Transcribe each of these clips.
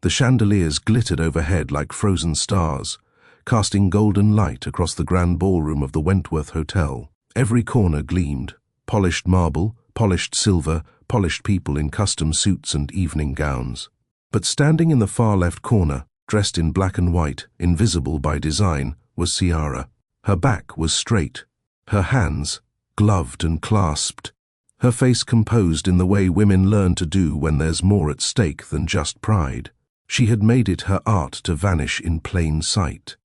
The chandeliers glittered overhead like frozen stars, casting golden light across the grand ballroom of the Wentworth Hotel. Every corner gleamed, polished marble, polished silver, polished people in custom suits and evening gowns. But standing in the far left corner, dressed in black and white, invisible by design, was Ciara. Her back was straight, her hands gloved and clasped, her face composed in the way women learn to do when there's more at stake than just pride. She had made it her art to vanish in plain sight.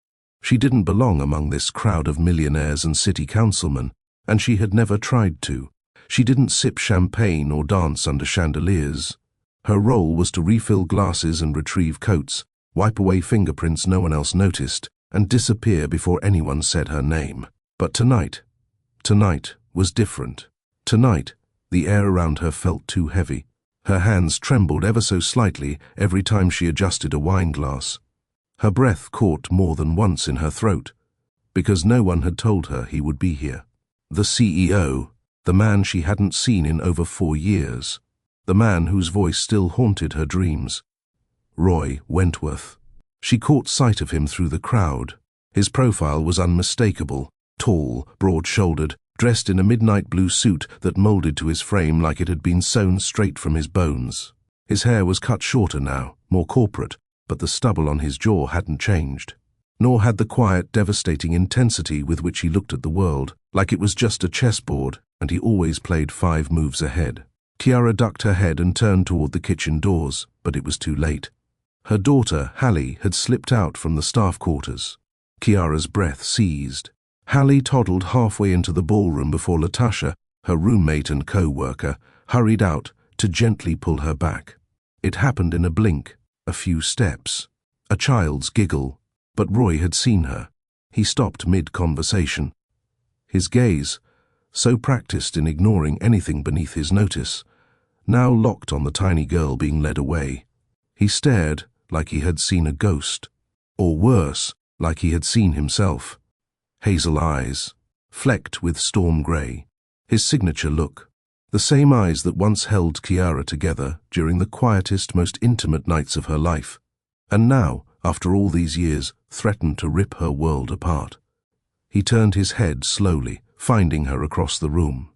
She didn't belong among this crowd of millionaires and city councilmen, and she had never tried to. She didn't sip champagne or dance under chandeliers. Her role was to refill glasses and retrieve coats, wipe away fingerprints no one else noticed, and disappear before anyone said her name. But tonight was different. Tonight, the air around her felt too heavy. Her hands trembled ever so slightly every time she adjusted a wine glass. Her breath caught more than once in her throat, because no one had told her he would be here. The CEO, the man she hadn't seen in over 4 years, the man whose voice still haunted her dreams. Roy Wentworth. She caught sight of him through the crowd. His profile was unmistakable, tall, broad-shouldered, dressed in a midnight blue suit that molded to his frame like it had been sewn straight from his bones. His hair was cut shorter now, more corporate, but the stubble on his jaw hadn't changed. Nor had the quiet, devastating intensity with which he looked at the world, like it was just a chessboard, and he always played 5 moves ahead. Ciara ducked her head and turned toward the kitchen doors, but it was too late. Her daughter, Hallie, had slipped out from the staff quarters. Ciara's breath seized. Hallie toddled halfway into the ballroom before Latasha, her roommate and co-worker, hurried out to gently pull her back. It happened in a blink, a few steps, a child's giggle, but Roy had seen her. He stopped mid-conversation. His gaze, so practiced in ignoring anything beneath his notice, now locked on the tiny girl being led away. He stared like he had seen a ghost, or worse, like he had seen himself. Hazel eyes, flecked with storm grey, his signature look, the same eyes that once held Ciara together during the quietest, most intimate nights of her life, and now, after all these years, threatened to rip her world apart. He turned his head slowly, finding her across the room.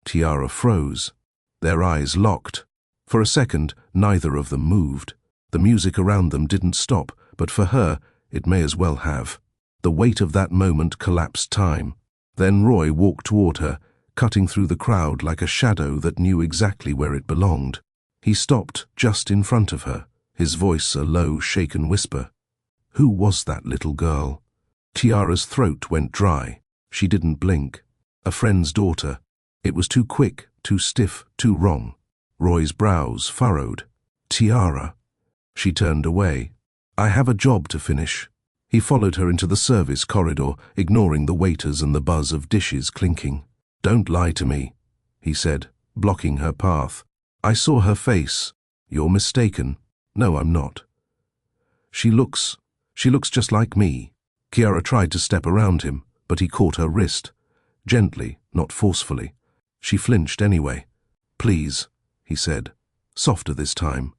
Ciara froze. Their eyes locked. For a second, neither of them moved. The music around them didn't stop, but for her, it may as well have. The weight of that moment collapsed time. Then Roy walked toward her, cutting through the crowd like a shadow that knew exactly where it belonged. He stopped just in front of her, his voice a low, shaken whisper. Who was that little girl? Ciara's throat went dry. She didn't blink. A friend's daughter. It was too quick, too stiff, too wrong. Roy's brows furrowed. Ciara. She turned away. I have a job to finish. He followed her into the service corridor, ignoring the waiters and the buzz of dishes clinking. Don't lie to me, he said, blocking her path. I saw her face. You're mistaken. No, I'm not. She looks just like me. Ciara tried to step around him, but he caught her wrist. Gently, not forcefully. She flinched anyway. Please, he said, softer this time.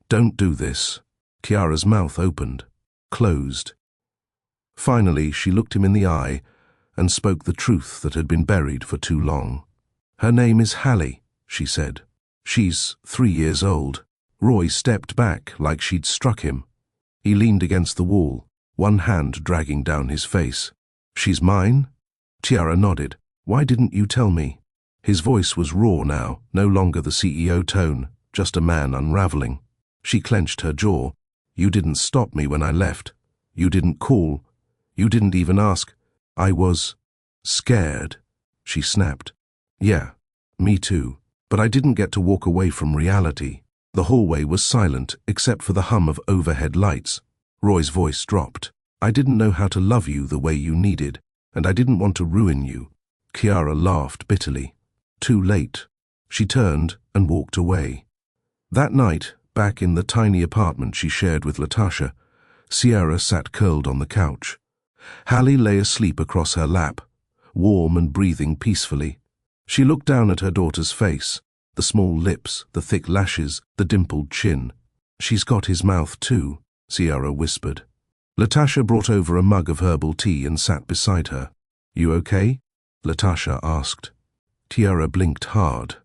Don't do this. Ciara's mouth opened, closed. Finally, she looked him in the eye and spoke the truth that had been buried for too long. Her name is Hallie, she said. She's 3 years old. Roy stepped back like she'd struck him. He leaned against the wall, one hand dragging down his face. She's mine? Ciara nodded. Why didn't you tell me? His voice was raw now, no longer the CEO tone, just a man unraveling. She clenched her jaw. You didn't stop me when I left. You didn't call. You didn't even ask. I was scared, she snapped. Yeah, me too. But I didn't get to walk away from reality. The hallway was silent except for the hum of overhead lights. Roy's voice dropped. I didn't know how to love you the way you needed, and I didn't want to ruin you. Ciara laughed bitterly. Too late. She turned and walked away. That night, back in the tiny apartment she shared with Latasha, Ciara sat curled on the couch. Hallie lay asleep across her lap, warm and breathing peacefully. She looked down at her daughter's face, the small lips, the thick lashes, the dimpled chin. She's got his mouth too, Ciara whispered. Latasha brought over a mug of herbal tea and sat beside her. You okay? Latasha asked. Ciara blinked hard.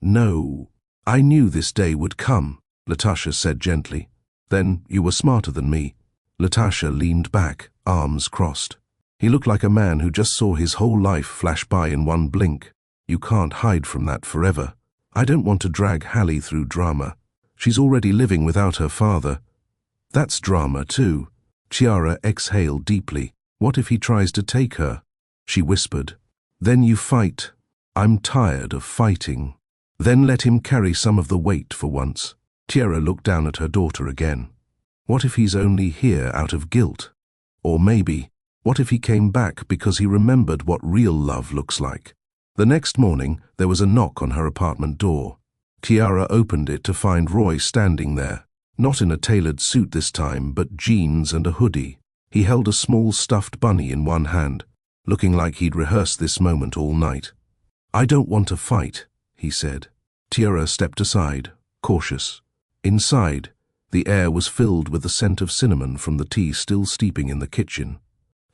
No. I knew this day would come, Latasha said gently. Then you were smarter than me. Latasha leaned back, arms crossed. He looked like a man who just saw his whole life flash by in one blink. You can't hide from that forever. I don't want to drag Hallie through drama. She's already living without her father. That's drama too. Ciara exhaled deeply. What if he tries to take her? She whispered. Then you fight. I'm tired of fighting. Then let him carry some of the weight for once. Ciara looked down at her daughter again. What if he's only here out of guilt? Or maybe, what if he came back because he remembered what real love looks like? The next morning, there was a knock on her apartment door. Ciara opened it to find Roy standing there. Not in a tailored suit this time, but jeans and a hoodie. He held a small stuffed bunny in one hand, looking like he'd rehearsed this moment all night. I don't want to fight, he said. Ciara stepped aside, cautious. Inside, the air was filled with the scent of cinnamon from the tea still steeping in the kitchen.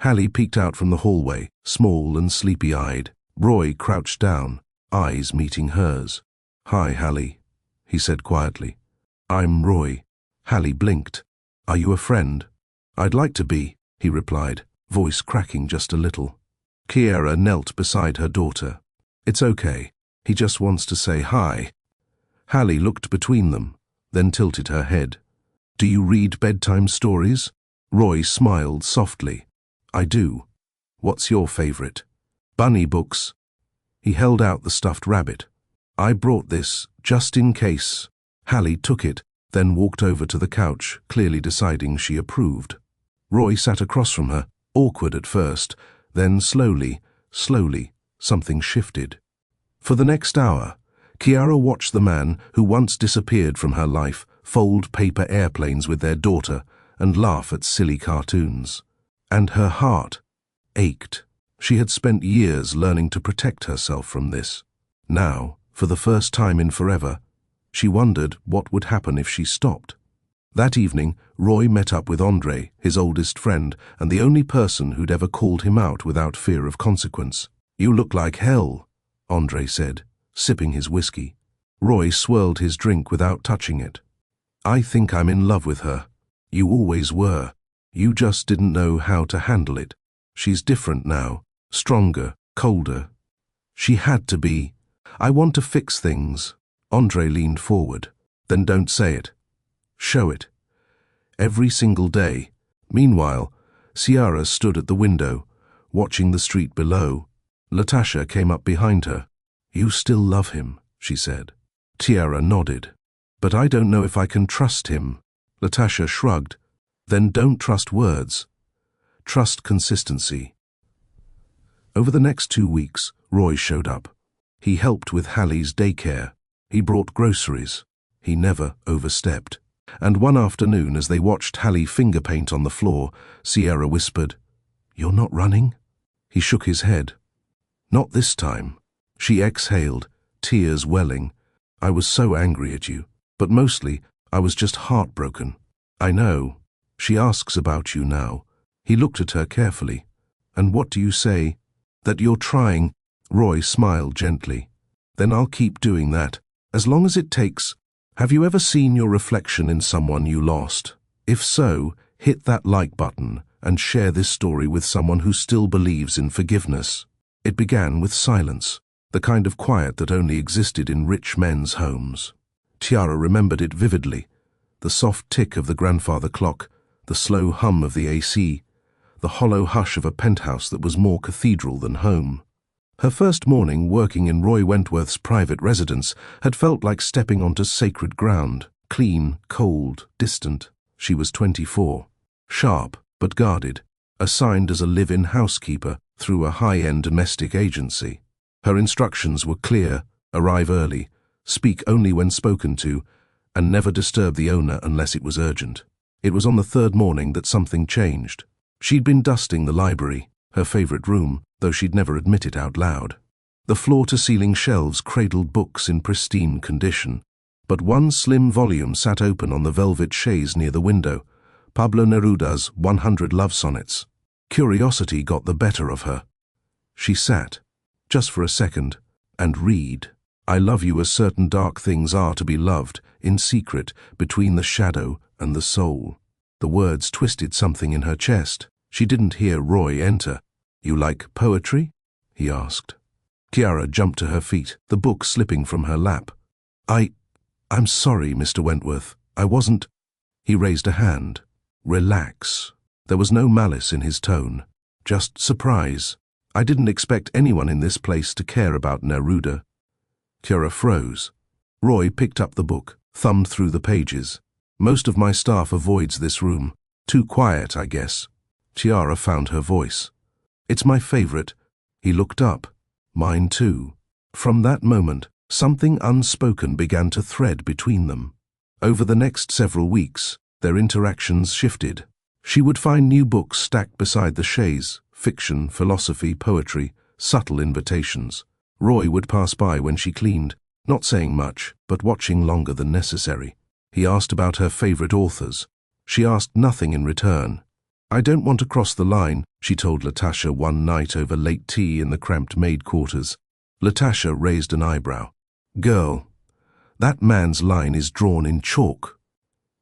Hallie peeked out from the hallway, small and sleepy-eyed. Roy crouched down, eyes meeting hers. Hi, Hallie, he said quietly. I'm Roy. Hallie blinked. Are you a friend? I'd like to be, he replied, voice cracking just a little. Ciara knelt beside her daughter. It's okay. He just wants to say hi. Hallie looked between them, then tilted her head. Do you read bedtime stories? Roy smiled softly. I do. What's your favorite? Bunny books. He held out the stuffed rabbit. I brought this, just in case. Hallie took it, then walked over to the couch, clearly deciding she approved. Roy sat across from her, awkward at first, then slowly, something shifted. For the next hour, Ciara watched the man who once disappeared from her life fold paper airplanes with their daughter and laugh at silly cartoons. And her heart ached. She had spent years learning to protect herself from this. Now, for the first time in forever, she wondered what would happen if she stopped. That evening, Roy met up with Andre, his oldest friend, and the only person who'd ever called him out without fear of consequence. You look like hell, Andre said, sipping his whiskey. Roy swirled his drink without touching it. I think I'm in love with her. You always were. You just didn't know how to handle it. She's different now, stronger, colder. She had to be. I want to fix things. Andre leaned forward. Then don't say it. Show it. Every single day. Meanwhile, Ciara stood at the window, watching the street below. Latasha came up behind her. You still love him, she said. Ciara nodded. But I don't know if I can trust him. Latasha shrugged. Then don't trust words. Trust consistency. Over the next 2 weeks, Roy showed up. He helped with Hallie's daycare. He brought groceries. He never overstepped. And one afternoon, as they watched Hallie finger paint on the floor, Ciara whispered, You're not running? He shook his head. Not this time. She exhaled, tears welling. I was so angry at you, but mostly I was just heartbroken. I know. She asks about you now. He looked at her carefully. And what do you say? That you're trying. Roy smiled gently. Then I'll keep doing that, as long as it takes. Have you ever seen your reflection in someone you lost? If so, hit that like button and share this story with someone who still believes in forgiveness. It began with silence, the kind of quiet that only existed in rich men's homes. Ciara remembered it vividly. The soft tick of the grandfather clock, the slow hum of the AC, the hollow hush of a penthouse that was more cathedral than home. Her first morning working in Roy Wentworth's private residence had felt like stepping onto sacred ground, clean, cold, distant. She was 24, sharp but guarded, assigned as a live-in housekeeper through a high-end domestic agency. Her instructions were clear: arrive early, speak only when spoken to, and never disturb the owner unless it was urgent. It was on the third morning that something changed. She'd been dusting the library, her favorite room, though she'd never admit it out loud. The floor-to-ceiling shelves cradled books in pristine condition. but one slim volume sat open on the velvet chaise near the window, Pablo Neruda's 100 Love Sonnets. Curiosity got the better of her. She sat, just for a second, and read. I love you as certain dark things are to be loved, in secret, between the shadow and the soul. The words twisted something in her chest. She didn't hear Roy enter. You like poetry? He asked. Kiara jumped to her feet, the book slipping from her lap. I'm sorry, Mr. Wentworth. I wasn't. He raised a hand. Relax. There was no malice in his tone, just surprise. I didn't expect anyone in this place to care about Neruda. Kiara froze. Roy picked up the book, thumbed through the pages. Most of my staff avoids this room. Too quiet, I guess. Tiara found her voice. It's my favorite. He looked up. Mine too. From that moment, something unspoken began to thread between them. Over the next several weeks, their interactions shifted. She would find new books stacked beside the chaise, fiction, philosophy, poetry, subtle invitations. Roy would pass by when she cleaned, not saying much, but watching longer than necessary. He asked about her favorite authors. She asked nothing in return. I don't want to cross the line, she told Latasha one night over late tea in the cramped maid quarters. Latasha raised an eyebrow. Girl, that man's line is drawn in chalk.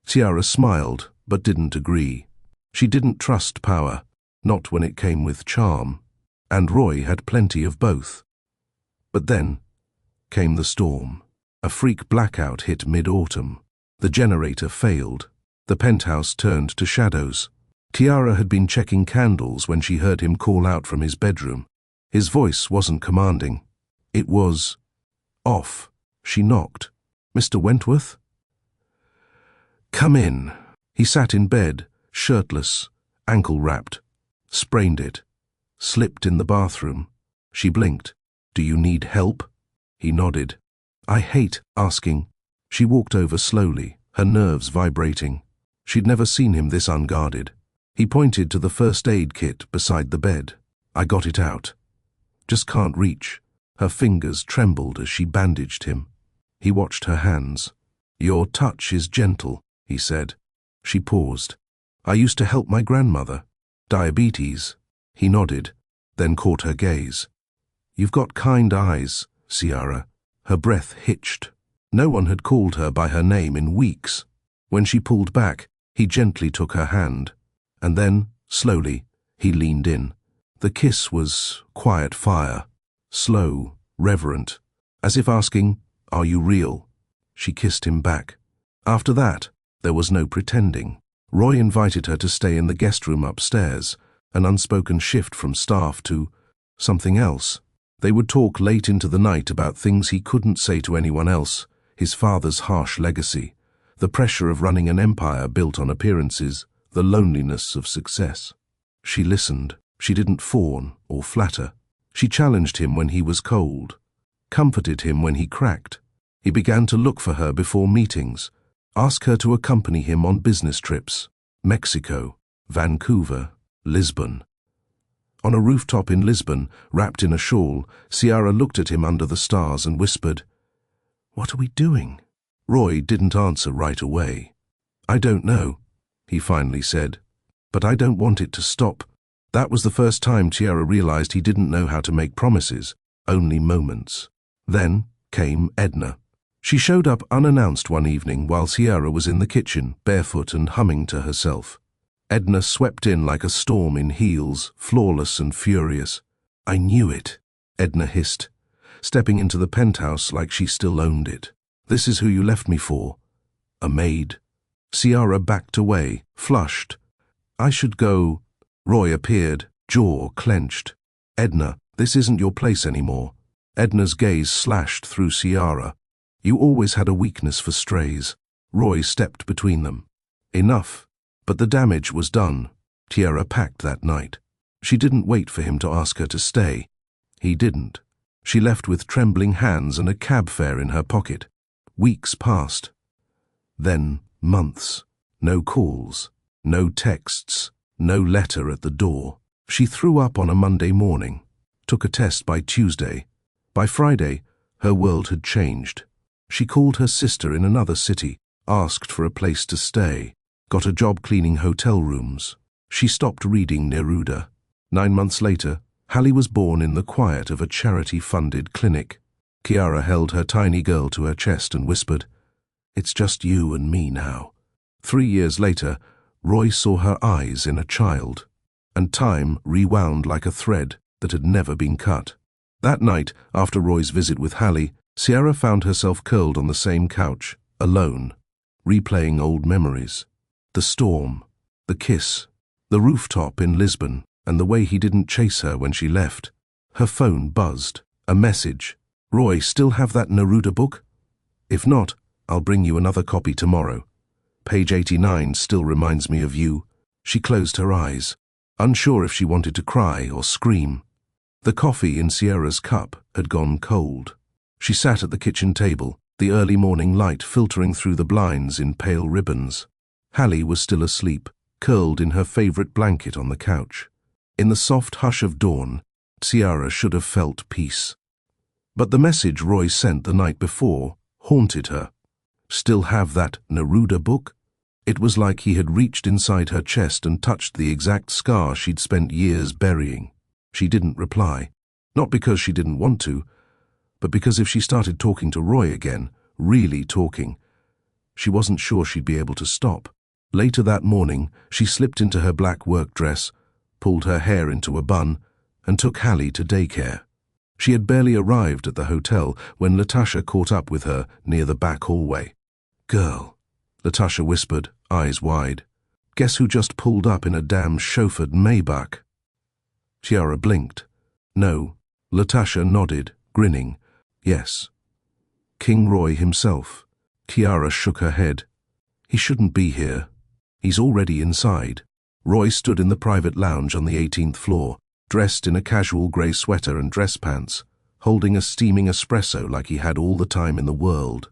Tiara smiled, but didn't agree. She didn't trust power, not when it came with charm, and Roy had plenty of both. But then came the storm. A freak blackout hit mid-autumn. The generator failed. The penthouse turned to shadows. Tiara had been checking candles when she heard him call out from his bedroom. His voice wasn't commanding. It was off. She knocked. Mr. Wentworth? Come in. He sat in bed, shirtless, ankle-wrapped. Sprained it. Slipped in the bathroom. She blinked. Do you need help? He nodded. I hate asking. She walked over slowly, her nerves vibrating. She'd never seen him this unguarded. He pointed to the first aid kit beside the bed. I got it out. Just can't reach. Her fingers trembled as she bandaged him. He watched her hands. Your touch is gentle, he said. She paused. I used to help my grandmother. Diabetes. He nodded, then caught her gaze. You've got kind eyes, Ciara. Her breath hitched. No one had called her by her name in weeks. When she pulled back, he gently took her hand. And then, slowly, he leaned in. The kiss was quiet fire, slow, reverent, as if asking, Are you real? She kissed him back. After that, there was no pretending. Roy invited her to stay in the guest room upstairs, an unspoken shift from staff to something else. They would talk late into the night about things he couldn't say to anyone else, his father's harsh legacy, the pressure of running an empire built on appearances, the loneliness of success. She listened. She didn't fawn or flatter. She challenged him when he was cold, comforted him when he cracked. He began to look for her before meetings, ask her to accompany him on business trips, Mexico, Vancouver, Lisbon. On a rooftop in Lisbon, wrapped in a shawl, Ciara looked at him under the stars and whispered, What are we doing? Roy didn't answer right away. I don't know, he finally said, but I don't want it to stop. That was the first time Ciara realized he didn't know how to make promises, only moments. Then came Edna. She showed up unannounced one evening while Ciara was in the kitchen, barefoot and humming to herself. Edna swept in like a storm in heels, flawless and furious. I knew it, Edna hissed, stepping into the penthouse like she still owned it. This is who you left me for. A maid. Ciara backed away, flushed. I should go. Roy appeared, jaw clenched. Edna, this isn't your place anymore. Edna's gaze slashed through Ciara. You always had a weakness for strays. Roy stepped between them. Enough. But the damage was done. Ciara packed that night. She didn't wait for him to ask her to stay. He didn't. She left with trembling hands and a cab fare in her pocket. Weeks passed. Then months. No calls, no texts, no letter at the door. She threw up on a Monday morning, took a test by Tuesday. By Friday, her world had changed. She called her sister in another city, asked for a place to stay, got a job cleaning hotel rooms. She stopped reading Neruda. 9 months later, Hallie was born in the quiet of a charity-funded clinic. Chiara held her tiny girl to her chest and whispered, "It's just you and me now." 3 years later, Roy saw her eyes in a child, and time rewound like a thread that had never been cut. That night, after Roy's visit with Hallie, Sierra found herself curled on the same couch, alone, replaying old memories. The storm, the kiss, the rooftop in Lisbon, and the way he didn't chase her when she left. Her phone buzzed. A message. "Roy, still have that Neruda book? If not, I'll bring you another copy tomorrow. Page 89 still reminds me of you." She closed her eyes, unsure if she wanted to cry or scream. The coffee in Sierra's cup had gone cold. She sat at the kitchen table, the early morning light filtering through the blinds in pale ribbons. Hallie was still asleep, curled in her favorite blanket on the couch. In the soft hush of dawn, Sierra should have felt peace. But the message Roy sent the night before haunted her. Still have that Neruda book? It was like he had reached inside her chest and touched the exact scar she'd spent years burying. She didn't reply, not because she didn't want to, but because if she started talking to Roy again, really talking, she wasn't sure she'd be able to stop. Later that morning, she slipped into her black work dress, pulled her hair into a bun, and took Hallie to daycare. She had barely arrived at the hotel when Latasha caught up with her near the back hallway. "Girl," Latasha whispered, eyes wide. "Guess who just pulled up in a damn chauffeured Maybach?" Chiara blinked. "No." Latasha nodded, grinning. "Yes. King Roy himself." Chiara shook her head. "He shouldn't be here. He's already inside." Roy stood in the private lounge on the 18th floor, dressed in a casual grey sweater and dress pants, holding a steaming espresso like he had all the time in the world.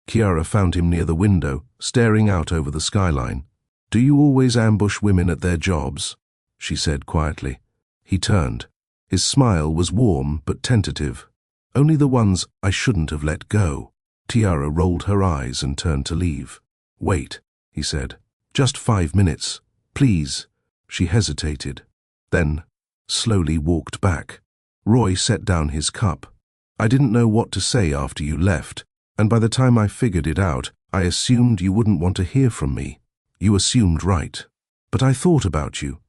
Chiara found him near the window, staring out over the skyline. "Do you always ambush women at their jobs?" she said quietly. He turned. His smile was warm but tentative. "Only the ones I shouldn't have let go." Chiara rolled her eyes and turned to leave. "Wait," he said. "Just 5 minutes. Please." She hesitated, then slowly walked back. Roy set down his cup. "I didn't know what to say after you left, and by the time I figured it out, I assumed you wouldn't want to hear from me. You assumed right. But I thought about you.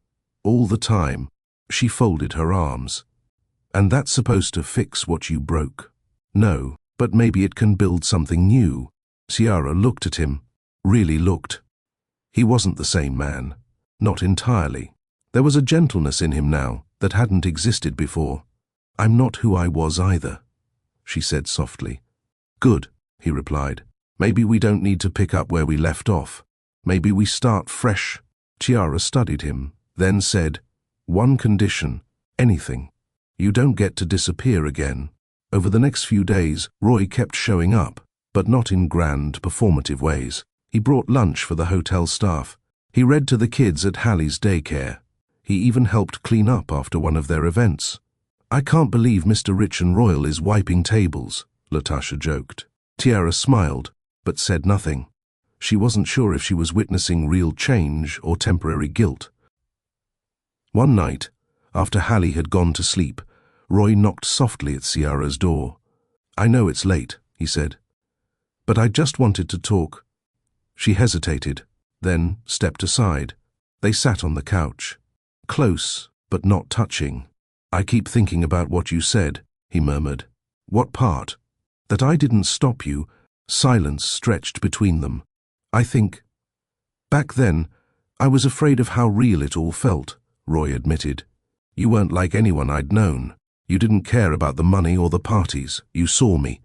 All the time." She folded her arms. "And that's supposed to fix what you broke." "No, but maybe it can build something new." Sierra looked at him, really looked. He wasn't the same man. Not entirely. There was a gentleness in him now that hadn't existed before. "I'm not who I was either," she said softly. "Good," he replied. "Maybe we don't need to pick up where we left off. Maybe we start fresh." Chiara studied him, then said, "One condition, anything. You don't get to disappear again." Over the next few days, Roy kept showing up, but not in grand, performative ways. He brought lunch for the hotel staff. He read to the kids at Hallie's daycare. He even helped clean up after one of their events. "I can't believe Mr. Rich and Royal is wiping tables," Latasha joked. Chiara smiled, but said nothing. She wasn't sure if she was witnessing real change or temporary guilt. One night, after Hallie had gone to sleep, Roy knocked softly at Sierra's door. "I know it's late," he said, "but I just wanted to talk." She hesitated, then stepped aside. They sat on the couch, close but not touching. "I keep thinking about what you said," he murmured. "What part?" "That I didn't stop you." Silence stretched between them. "I think... Back then, I was afraid of how real it all felt," Roy admitted. "You weren't like anyone I'd known. You didn't care about the money or the parties. You saw me,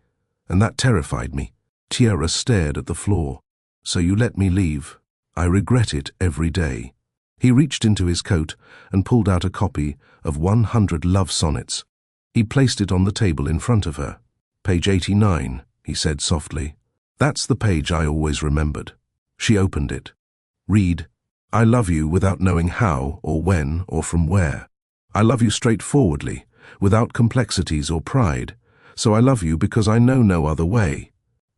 and that terrified me." Chiara stared at the floor. "So you let me leave. I regret it every day." He reached into his coat and pulled out a copy of 100 love sonnets. He placed it on the table in front of her. "Page 89, he said softly. "That's the page I always remembered." She opened it. "Read, I love you without knowing how or when or from where. I love you straightforwardly, without complexities or pride. So I love you because I know no other way.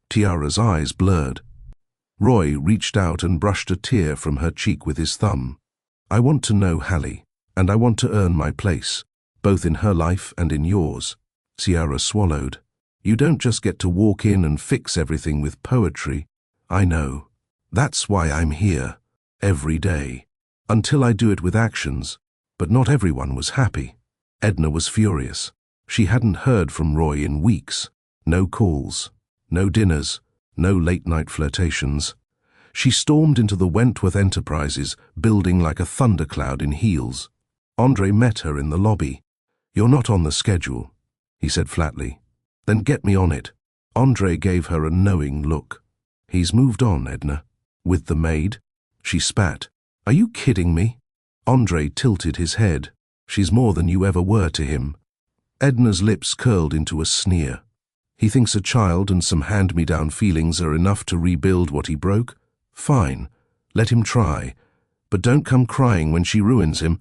Tiara's eyes blurred. Roy reached out and brushed a tear from her cheek with his thumb. I want to know Hallie, and I want to earn my place, both in her life and in yours. Tiara swallowed. You don't just get to walk in and fix everything with poetry. I know. That's why I'm here, every day. Until I do it with actions. But not everyone was happy. Edna was furious. She hadn't heard from Roy in weeks. No calls, no dinners, no late-night flirtations. She stormed into the Wentworth Enterprises building like a thundercloud in heels. Andre met her in the lobby. You're not on the schedule, he said flatly. Then get me on it. Andre gave her a knowing look. He's moved on, Edna. With the maid? She spat. Are you kidding me? Andre tilted his head. She's more than you ever were to him. Edna's lips curled into a sneer. He thinks a child and some hand-me-down feelings are enough to rebuild what he broke? Fine. Let him try. But don't come crying when she ruins him.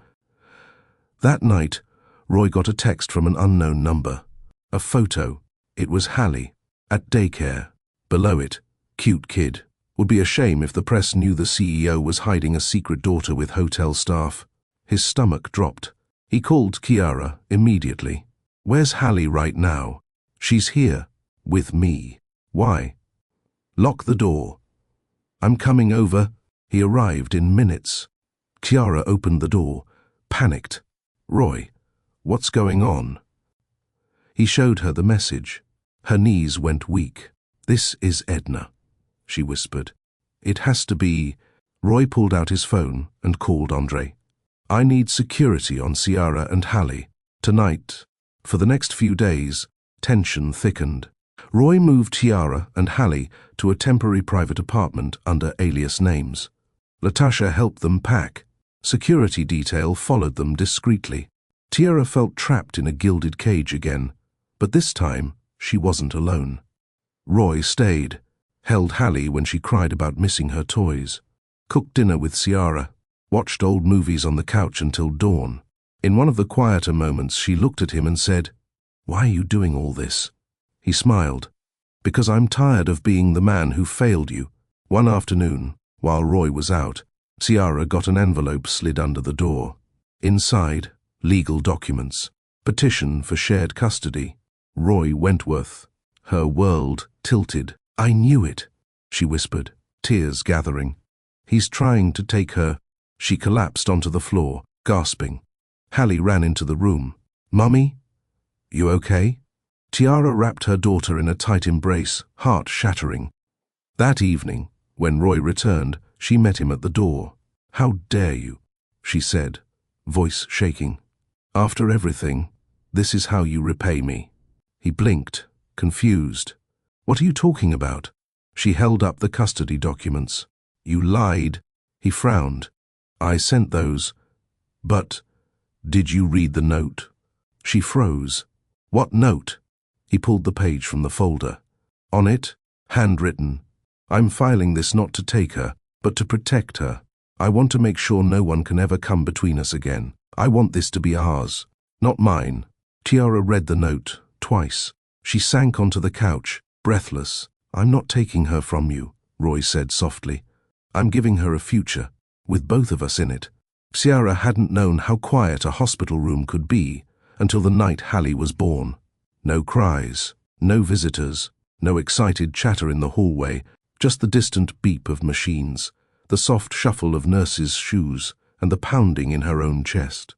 That night, Roy got a text from an unknown number. A photo. It was Hallie, at daycare. Below it, cute kid. Would be a shame if the press knew the CEO was hiding a secret daughter with hotel staff. His stomach dropped. He called Kiara immediately. Where's Hallie right now? She's here. With me. Why? Lock the door. I'm coming over. He arrived in minutes. Kiara opened the door, panicked. Roy, what's going on? He showed her the message. Her knees went weak. This is Edna, she whispered. It has to be. Roy pulled out his phone and called Andre. I need security on Ciara and Hallie. Tonight. For the next few days, tension thickened. Roy moved Tiara and Hallie to a temporary private apartment under alias names. Latasha helped them pack. Security detail followed them discreetly. Tiara felt trapped in a gilded cage again, but this time she wasn't alone. Roy stayed, held Hallie when she cried about missing her toys, cooked dinner with Ciara, watched old movies on the couch until dawn. In one of the quieter moments, she looked at him and said, Why are you doing all this? He smiled. Because I'm tired of being the man who failed you. One afternoon, while Roy was out, Ciara got an envelope slid under the door. Inside, legal documents, petition for shared custody. Roy Wentworth. Her world tilted. I knew it, she whispered, tears gathering. He's trying to take her. She collapsed onto the floor, gasping. Hallie ran into the room. Mummy? You okay? Tiara wrapped her daughter in a tight embrace, heart-shattering. That evening, when Roy returned, she met him at the door. How dare you? She said, voice shaking. After everything, this is how you repay me. He blinked, confused. What are you talking about? She held up the custody documents. You lied. He frowned. I sent those. But, did you read the note? She froze. What note? He pulled the page from the folder. On it, handwritten. I'm filing this not to take her, but to protect her. I want to make sure no one can ever come between us again. I want this to be ours, not mine. Tiara read the note, twice. She sank onto the couch, breathless. I'm not taking her from you, Roy said softly. I'm giving her a future, with both of us in it. Ciara hadn't known how quiet a hospital room could be until the night Hallie was born. No cries, no visitors, no excited chatter in the hallway, just the distant beep of machines, the soft shuffle of nurses' shoes, and the pounding in her own chest.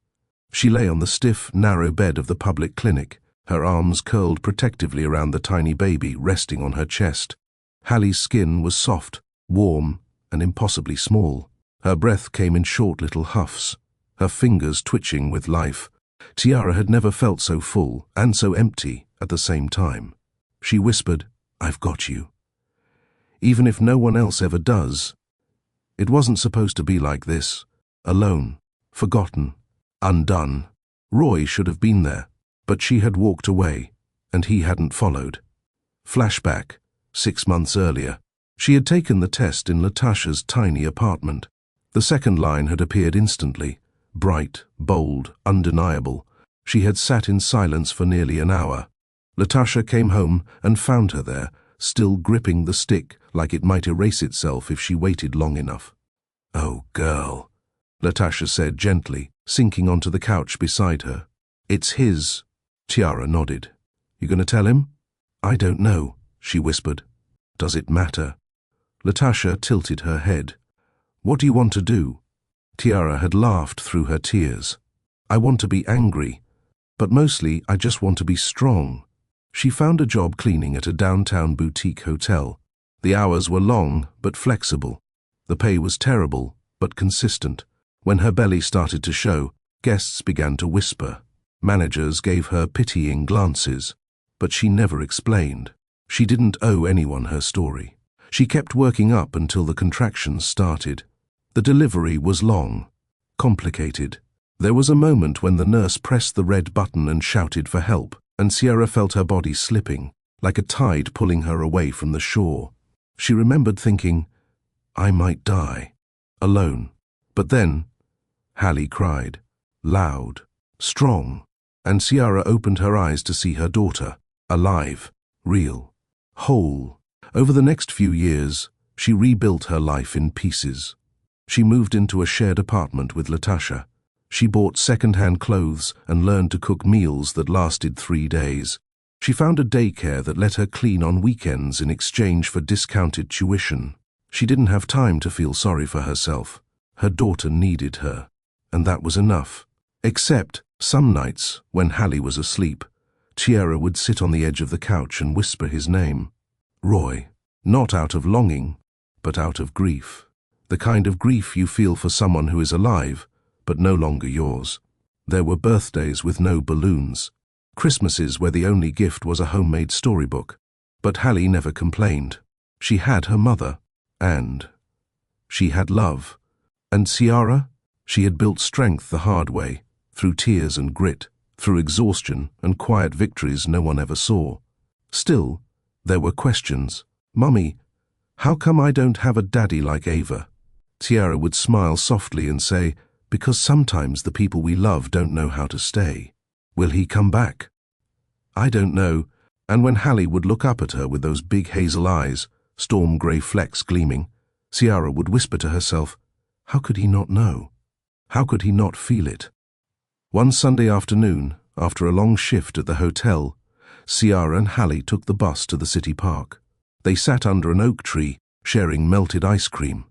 She lay on the stiff, narrow bed of the public clinic, her arms curled protectively around the tiny baby resting on her chest. Hallie's skin was soft, warm, and impossibly small. Her breath came in short little huffs, her fingers twitching with life. Tiara had never felt so full and so empty at the same time. She whispered, I've got you. Even if no one else ever does. It wasn't supposed to be like this. Alone, forgotten, undone. Roy should have been there, but she had walked away, and he hadn't followed. Flashback, 6 months earlier. She had taken the test in Latasha's tiny apartment. The second line had appeared instantly, bright, bold, undeniable. She had sat in silence for nearly an hour. Latasha came home and found her there, still gripping the stick like it might erase itself if she waited long enough. "Oh, girl," Latasha said gently, sinking onto the couch beside her. "It's his." Tiara nodded. "You gonna tell him?" "I don't know," she whispered. "Does it matter?" Latasha tilted her head. "What do you want to do?" Tiara had laughed through her tears. "I want to be angry, but mostly I just want to be strong." She found a job cleaning at a downtown boutique hotel. The hours were long but flexible. The pay was terrible but consistent. When her belly started to show, guests began to whisper. Managers gave her pitying glances, but she never explained. She didn't owe anyone her story. She kept working up until the contractions started. The delivery was long, complicated. There was a moment when the nurse pressed the red button and shouted for help, and Sierra felt her body slipping, like a tide pulling her away from the shore. She remembered thinking, "I might die, alone." But then, Hallie cried, loud, strong, and Sierra opened her eyes to see her daughter, alive, real, whole. Over the next few years, she rebuilt her life in pieces. She moved into a shared apartment with Latasha. She bought second-hand clothes and learned to cook meals that lasted 3 days. She found a daycare that let her clean on weekends in exchange for discounted tuition. She didn't have time to feel sorry for herself. Her daughter needed her, and that was enough. Except, some nights, when Hallie was asleep, Tiara would sit on the edge of the couch and whisper his name. Roy. Not out of longing, but out of grief. The kind of grief you feel for someone who is alive, but no longer yours. There were birthdays with no balloons, Christmases where the only gift was a homemade storybook. But Hallie never complained. She had her mother, and she had love. And Sierra? She had built strength the hard way, through tears and grit, through exhaustion and quiet victories no one ever saw. Still, there were questions. "Mummy, how come I don't have a daddy like Ava?" Tiara would smile softly and say, "Because sometimes the people we love don't know how to stay." "Will he come back?" "I don't know." And when Hallie would look up at her with those big hazel eyes, storm grey flecks gleaming, Sierra would whisper to herself, how could he not know? How could he not feel it? One Sunday afternoon, after a long shift at the hotel, Sierra and Hallie took the bus to the city park. They sat under an oak tree, sharing melted ice cream.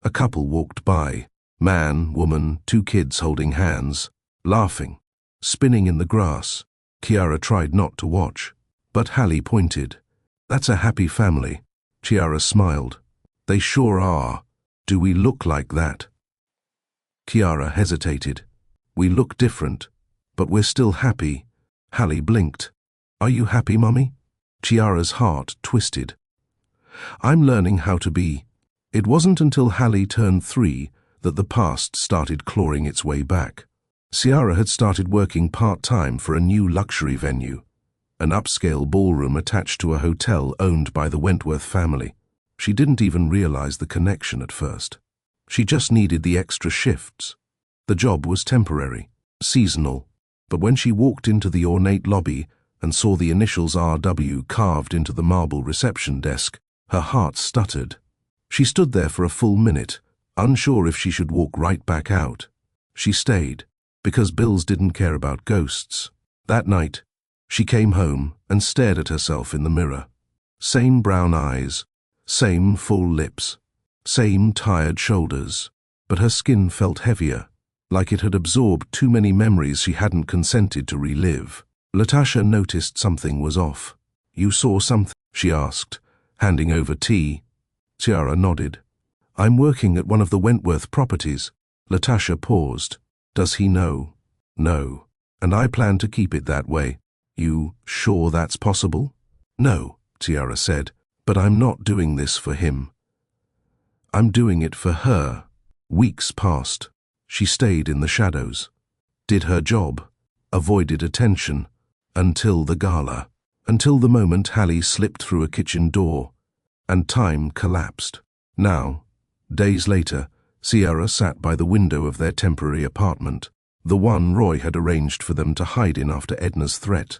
A couple walked by, man, woman, 2 kids holding hands, laughing, spinning in the grass. Tiara tried not to watch, but Hallie pointed. "That's a happy family." Tiara smiled. "They sure are. Do we look like that?" Tiara hesitated. "We look different, but we're still happy." Hallie blinked. "Are you happy, Mummy?" Tiara's heart twisted. "I'm learning how to be." It wasn't until Hallie turned 3 that the past started clawing its way back. Sierra had started working part-time for a new luxury venue, an upscale ballroom attached to a hotel owned by the Wentworth family. She didn't even realize the connection at first. She just needed the extra shifts. The job was temporary, seasonal, but when she walked into the ornate lobby and saw the initials RW carved into the marble reception desk, her heart stuttered. She stood there for a full minute, unsure if she should walk right back out. She stayed, because Bills didn't care about ghosts. That night, she came home and stared at herself in the mirror. Same brown eyes, same full lips, same tired shoulders, but her skin felt heavier, like it had absorbed too many memories she hadn't consented to relive. Latasha noticed something was off. "You saw something?" she asked, handing over tea. Tiara nodded. "I'm working at one of the Wentworth properties." Latasha paused. "Does he know?" "No, and I plan to keep it that way." "You sure that's possible?" "No," Tiara said, "but I'm not doing this for him. I'm doing it for her." Weeks passed. She stayed in the shadows, did her job, avoided attention, until the gala, until the moment Hallie slipped through a kitchen door, and time collapsed. Now, days later, Sierra sat by the window of their temporary apartment, the one Roy had arranged for them to hide in after Edna's threat.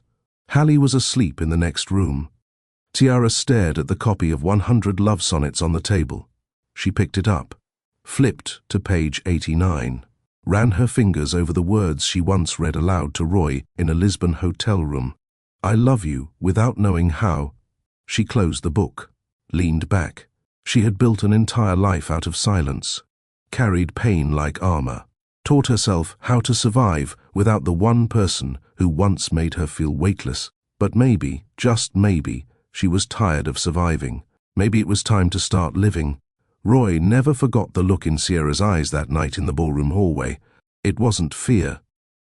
Hallie was asleep in the next room. Tiara stared at the copy of 100 love sonnets on the table. She picked it up, flipped to page 89, ran her fingers over the words she once read aloud to Roy in a Lisbon hotel room. I love you without knowing how. She closed the book, leaned back. She had built an entire life out of silence, carried pain like armor, taught herself how to survive without the one person who once made her feel weightless. But maybe, just maybe, she was tired of surviving. Maybe it was time to start living. Roy never forgot the look in Sierra's eyes that night in the ballroom hallway. It wasn't fear.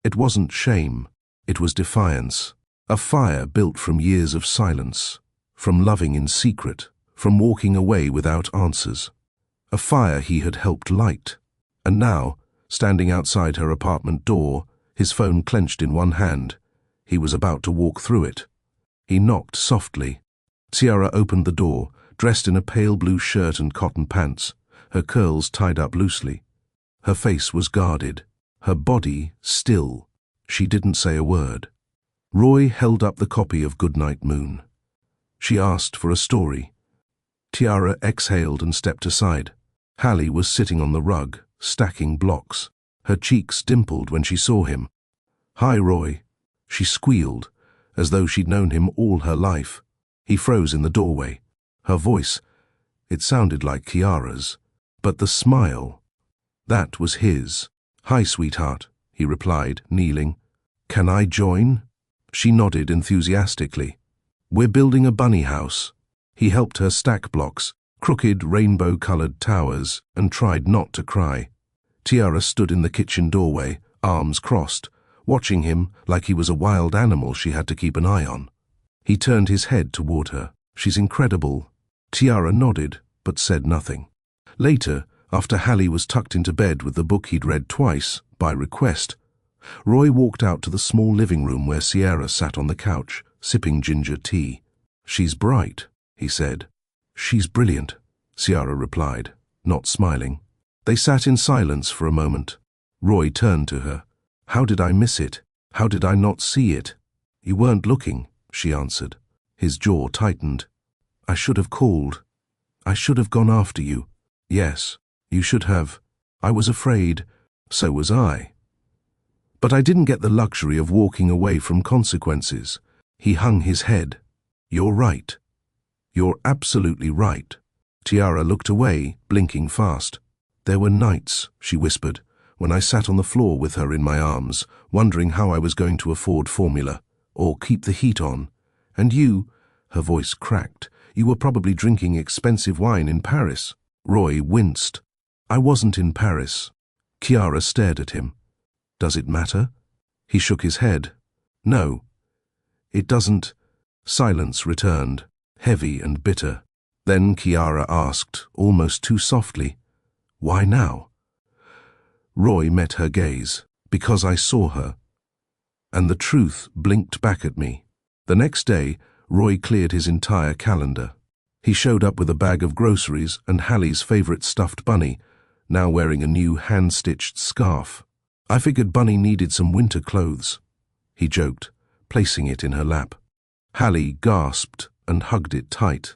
It wasn't shame. It was defiance. A fire built from years of silence, from loving in secret, from walking away without answers. A fire he had helped light. And now, standing outside her apartment door, his phone clenched in one hand, he was about to walk through it. He knocked softly. Tiara opened the door, dressed in a pale blue shirt and cotton pants, her curls tied up loosely. Her face was guarded, her body still. She didn't say a word. Roy held up the copy of Goodnight Moon. She asked for a story. Tiara exhaled and stepped aside. Hallie was sitting on the rug, stacking blocks. Her cheeks dimpled when she saw him. Hi, Roy. She squealed, as though she'd known him all her life. He froze in the doorway. Her voice, it sounded like Kiara's, but the smile, that was his. Hi, sweetheart, he replied, kneeling. Can I join? She nodded enthusiastically. We're building a bunny house. He helped her stack blocks, crooked rainbow-colored towers, and tried not to cry. Tiara stood in the kitchen doorway, arms crossed, watching him like he was a wild animal she had to keep an eye on. He turned his head toward her. She's incredible. Tiara nodded, but said nothing. Later, after Hallie was tucked into bed with the book he'd read twice, by request, Roy walked out to the small living room where Sierra sat on the couch, sipping ginger tea. She's bright, he said. She's brilliant, Sierra replied, not smiling. They sat in silence for a moment. Roy turned to her. How did I miss it? How did I not see it? You weren't looking, she answered. His jaw tightened. I should have called. I should have gone after you. Yes, you should have. I was afraid. So was I. But I didn't get the luxury of walking away from consequences. He hung his head. You're right. You're absolutely right. Tiara looked away, blinking fast. There were nights, she whispered, when I sat on the floor with her in my arms, wondering how I was going to afford formula, or keep the heat on. And you, her voice cracked, you were probably drinking expensive wine in Paris. Roy winced. I wasn't in Paris. Kiara stared at him. Does it matter? He shook his head. No. It doesn't. Silence returned, heavy and bitter. Then Kiara asked, almost too softly, why now? Roy met her gaze. Because I saw her. And the truth blinked back at me. The next day, Roy cleared his entire calendar. He showed up with a bag of groceries and Hallie's favorite stuffed bunny, now wearing a new hand-stitched scarf. I figured Bunny needed some winter clothes, he joked, placing it in her lap. Hallie gasped and hugged it tight.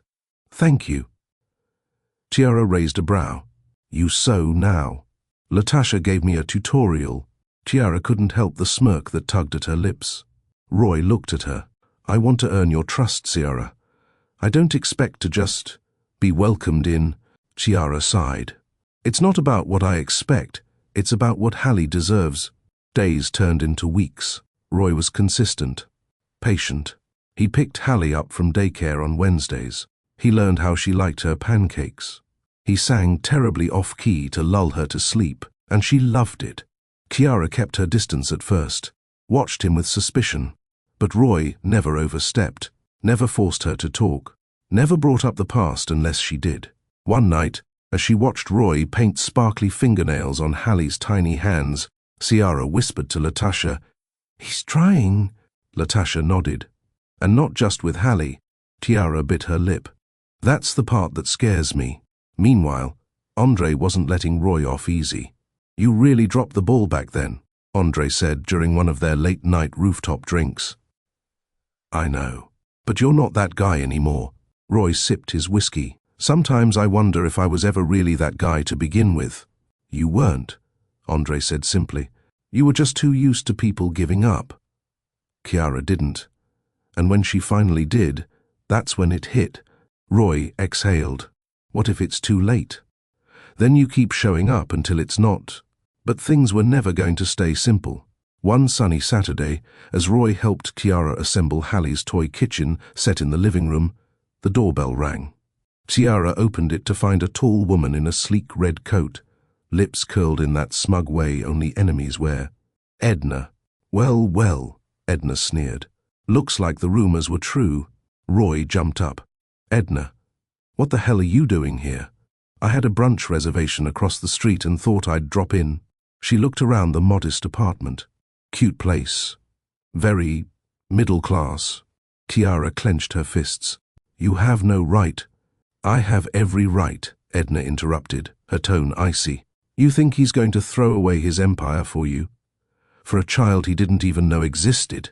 Thank you. Tiara raised a brow. You sew now. Latasha gave me a tutorial. Tiara couldn't help the smirk that tugged at her lips. Roy looked at her. I want to earn your trust, Tiara. I don't expect to just be welcomed in. Tiara sighed. It's not about what I expect. It's about what Hallie deserves. Days turned into weeks. Roy was consistent, patient. He picked Hallie up from daycare on Wednesdays. He learned how she liked her pancakes. He sang terribly off-key to lull her to sleep, and she loved it. Kiara kept her distance at first, watched him with suspicion. But Roy never overstepped, never forced her to talk, never brought up the past unless she did. One night, as she watched Roy paint sparkly fingernails on Hallie's tiny hands, Ciara whispered to Latasha, He's trying. Latasha nodded. And not just with Hallie. Tiara bit her lip. That's the part that scares me. Meanwhile, Andre wasn't letting Roy off easy. You really dropped the ball back then, Andre said during one of their late-night rooftop drinks. I know, but you're not that guy anymore. Roy sipped his whiskey. Sometimes I wonder if I was ever really that guy to begin with. You weren't, Andre said simply. You were just too used to people giving up. Chiara didn't. And when she finally did, that's when it hit. Roy exhaled. What if it's too late? Then you keep showing up until it's not. But things were never going to stay simple. One sunny Saturday, as Roy helped Chiara assemble Hallie's toy kitchen set in the living room, the doorbell rang. Chiara opened it to find a tall woman in a sleek red coat, lips curled in that smug way only enemies wear. Edna. Well, well, Edna sneered. Looks like the rumors were true. Roy jumped up. Edna, what the hell are you doing here? I had a brunch reservation across the street and thought I'd drop in. She looked around the modest apartment. Cute place. Very middle class. Chiara clenched her fists. You have no right. I have every right, Edna interrupted, her tone icy. You think he's going to throw away his empire for you? For a child he didn't even know existed.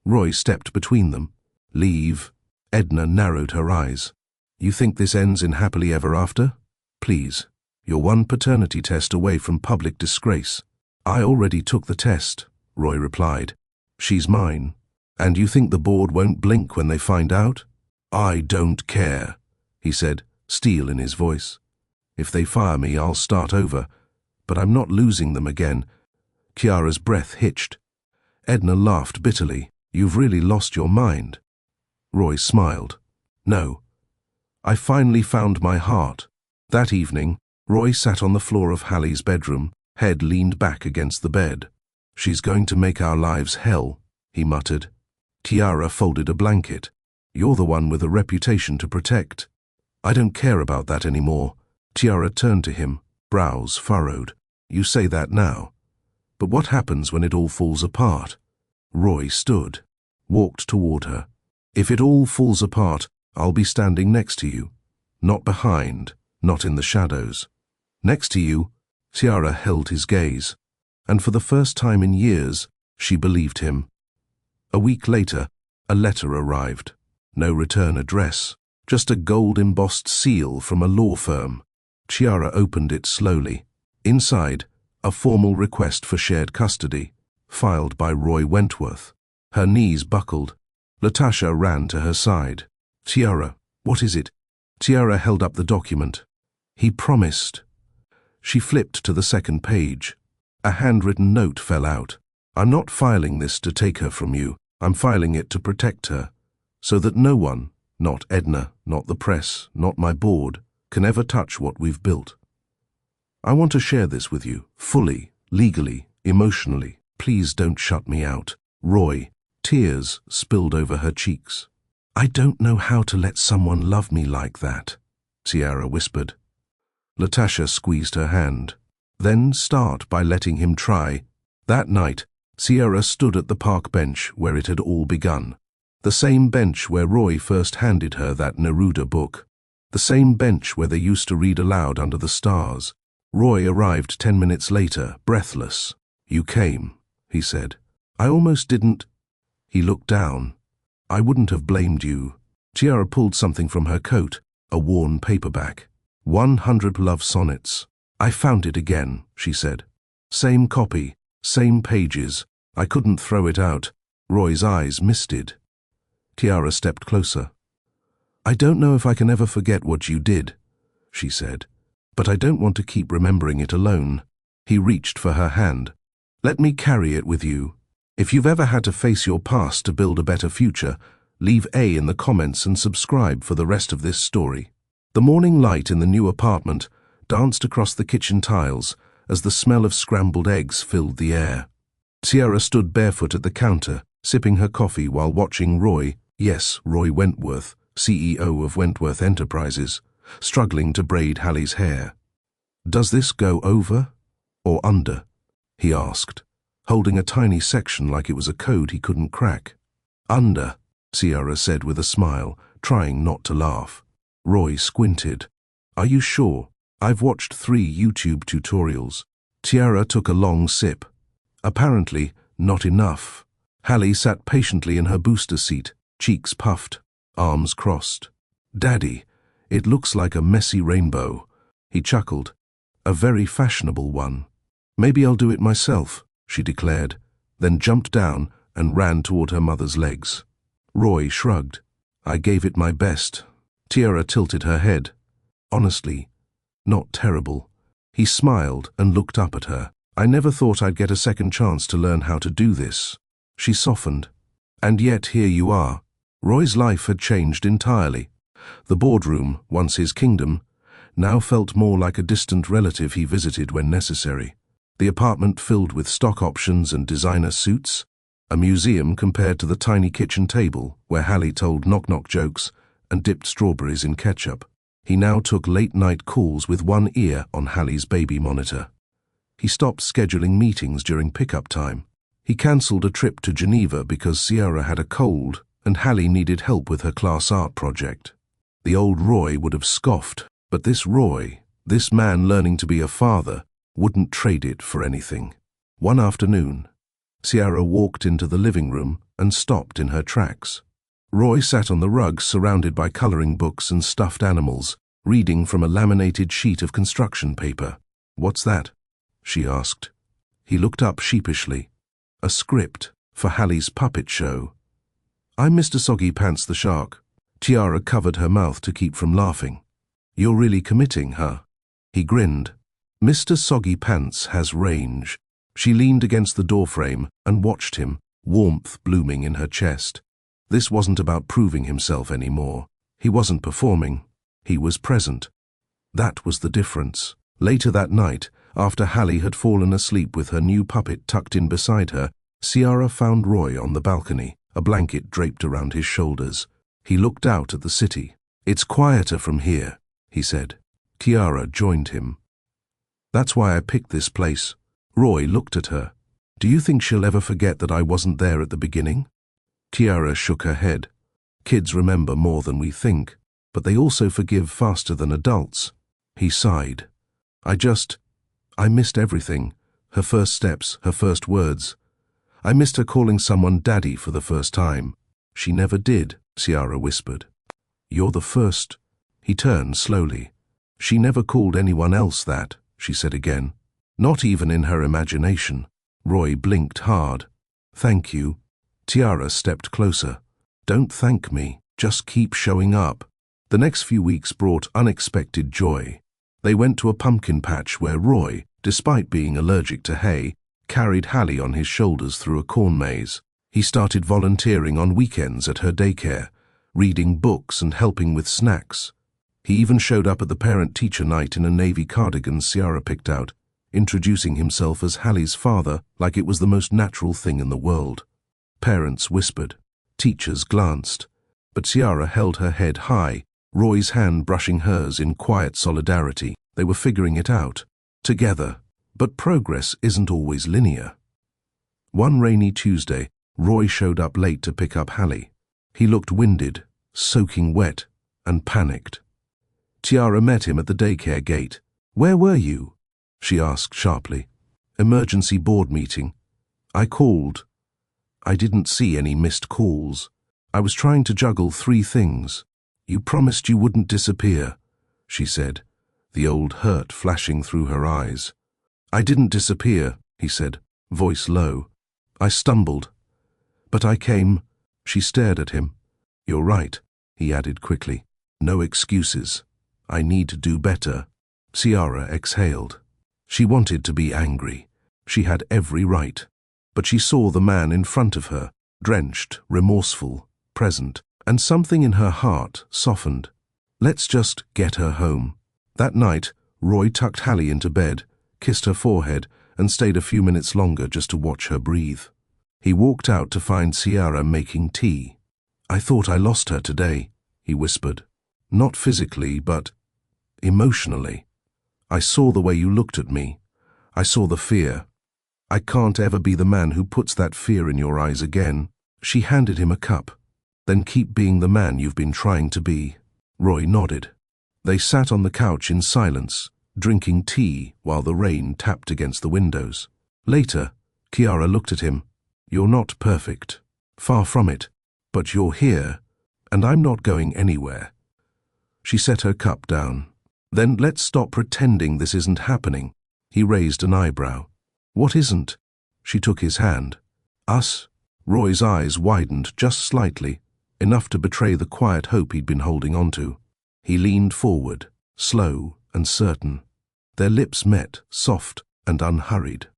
Roy stepped between them. Leave. Edna narrowed her eyes. You think this ends in happily ever after? Please. You're one paternity test away from public disgrace. I already took the test, Roy replied. She's mine. And you think the board won't blink when they find out? I don't care, he said, steel in his voice. If they fire me, I'll start over. But I'm not losing them again. Chiara's breath hitched. Edna laughed bitterly. You've really lost your mind. Roy smiled. No. I finally found my heart. That evening, Roy sat on the floor of Hallie's bedroom, head leaned back against the bed. She's going to make our lives hell, he muttered. Chiara folded a blanket. You're the one with a reputation to protect. I don't care about that anymore. Chiara turned to him, brows furrowed. You say that now. But what happens when it all falls apart? Roy stood, walked toward her. If it all falls apart, I'll be standing next to you. Not behind, not in the shadows. Next to you. Chiara held his gaze. And for the first time in years, she believed him. A week later, a letter arrived. No return address, just a gold-embossed seal from a law firm. Chiara opened it slowly. Inside, a formal request for shared custody, filed by Roy Wentworth. Her knees buckled. Latasha ran to her side. Chiara, what is it? Chiara held up the document. He promised. She flipped to the second page. A handwritten note fell out. I'm not filing this to take her from you. I'm filing it to protect her, so that no one, not Edna, not the press, not my board, can ever touch what we've built. I want to share this with you, fully, legally, emotionally. Please don't shut me out. Roy, tears spilled over her cheeks. I don't know how to let someone love me like that, Chiara whispered. Latasha squeezed her hand. Then start by letting him try. That night, Chiara stood at the park bench where it had all begun. The same bench where Roy first handed her that Neruda book. The same bench where they used to read aloud under the stars. Roy arrived 10 minutes later, breathless. You came, he said. I almost didn't. He looked down. I wouldn't have blamed you. Chiara pulled something from her coat, a worn paperback. 100 love sonnets. I found it again, she said. Same copy, same pages. I couldn't throw it out. Roy's eyes misted. Chiara stepped closer. I don't know if I can ever forget what you did, she said, but I don't want to keep remembering it alone. He reached for her hand. Let me carry it with you. If you've ever had to face your past to build a better future, leave A in the comments and subscribe for the rest of this story. The morning light in the new apartment danced across the kitchen tiles as the smell of scrambled eggs filled the air. Chiara stood barefoot at the counter, sipping her coffee while watching Roy, yes, Roy Wentworth, CEO of Wentworth Enterprises, struggling to braid Hallie's hair. Does this go over or under? He asked, holding a tiny section like it was a code he couldn't crack. Under, Chiara said with a smile, trying not to laugh. Roy squinted. Are you sure? I've watched 3 YouTube tutorials. Chiara took a long sip. Apparently, not enough. Hallie sat patiently in her booster seat, cheeks puffed, arms crossed. "Daddy, it looks like a messy rainbow." He chuckled. "A very fashionable one." "Maybe I'll do it myself," she declared, then jumped down and ran toward her mother's legs. Roy shrugged. "I gave it my best." Tiara tilted her head. "Honestly, not terrible." He smiled and looked up at her. "I never thought I'd get a second chance to learn how to do this." She softened. "And yet here you are." Roy's life had changed entirely. The boardroom, once his kingdom, now felt more like a distant relative he visited when necessary. The apartment filled with stock options and designer suits, a museum compared to the tiny kitchen table where Hallie told knock-knock jokes and dipped strawberries in ketchup. He now took late-night calls with one ear on Hallie's baby monitor. He stopped scheduling meetings during pickup time. He cancelled a trip to Geneva because Ciara had a cold and Hallie needed help with her class art project. The old Roy would have scoffed, but this Roy, this man learning to be a father, wouldn't trade it for anything. One afternoon, Ciara walked into the living room and stopped in her tracks. Roy sat on the rug surrounded by coloring books and stuffed animals, reading from a laminated sheet of construction paper. "What's that?" she asked. He looked up sheepishly. "A script for Hallie's puppet show." "I'm Mr. Soggy Pants the Shark." Tiara covered her mouth to keep from laughing. "You're really committing, huh?" He grinned. "Mr. Soggy Pants has range." She leaned against the doorframe and watched him, warmth blooming in her chest. This wasn't about proving himself anymore. He wasn't performing. He was present. That was the difference. Later that night, after Hallie had fallen asleep with her new puppet tucked in beside her, Ciara found Roy on the balcony, a blanket draped around his shoulders. He looked out at the city. "It's quieter from here," he said. Ciara joined him. "That's why I picked this place." Roy looked at her. "Do you think she'll ever forget that I wasn't there at the beginning?" Ciara shook her head. "Kids remember more than we think, but they also forgive faster than adults." He sighed. I missed everything. Her first steps, her first words. I missed her calling someone daddy for the first time." "She never did," Ciara whispered. "You're the first." He turned slowly. "She never called anyone else that," she said again. "Not even in her imagination." Roy blinked hard. "Thank you." Ciara stepped closer. "Don't thank me, just keep showing up." The next few weeks brought unexpected joy. They went to a pumpkin patch where Roy, despite being allergic to hay, carried Hallie on his shoulders through a corn maze. He started volunteering on weekends at her daycare, reading books and helping with snacks. He even showed up at the parent-teacher night in a navy cardigan Ciara picked out, introducing himself as Hallie's father like it was the most natural thing in the world. Parents whispered. Teachers glanced. But Ciara held her head high, Roy's hand brushing hers in quiet solidarity. They were figuring it out, together. But progress isn't always linear. One rainy Tuesday, Roy showed up late to pick up Hallie. He looked winded, soaking wet, and panicked. Ciara met him at the daycare gate. "Where were you?" she asked sharply. "Emergency board meeting. I called. I didn't see any missed calls. I was trying to juggle 3 things. You promised you wouldn't disappear," she said, the old hurt flashing through her eyes. "I didn't disappear," he said, voice low. "I stumbled. But I came." She stared at him. "You're right," he added quickly. "No excuses. I need to do better." Ciara exhaled. She wanted to be angry. She had every right. But she saw the man in front of her, drenched, remorseful, present, and something in her heart softened. Let's just get her home. That night, Roy tucked Hallie into bed, kissed her forehead, and stayed a few minutes longer just to watch her breathe. He walked out to find Ciara making tea. "I thought I lost her today," he whispered. "Not physically, but emotionally. I saw the way you looked at me. I saw the fear. I can't ever be the man who puts that fear in your eyes again." She handed him a cup. "Then keep being the man you've been trying to be." Roy nodded. They sat on the couch in silence, drinking tea while the rain tapped against the windows. Later, Ciara looked at him. "You're not perfect. Far from it. But you're here, and I'm not going anywhere." She set her cup down. Then let's stop pretending this isn't happening. He raised an eyebrow. What isn't? She took his hand. Us? Roy's eyes widened just slightly, enough to betray the quiet hope he'd been holding on to. He leaned forward, slow and certain. Their lips met, soft and unhurried.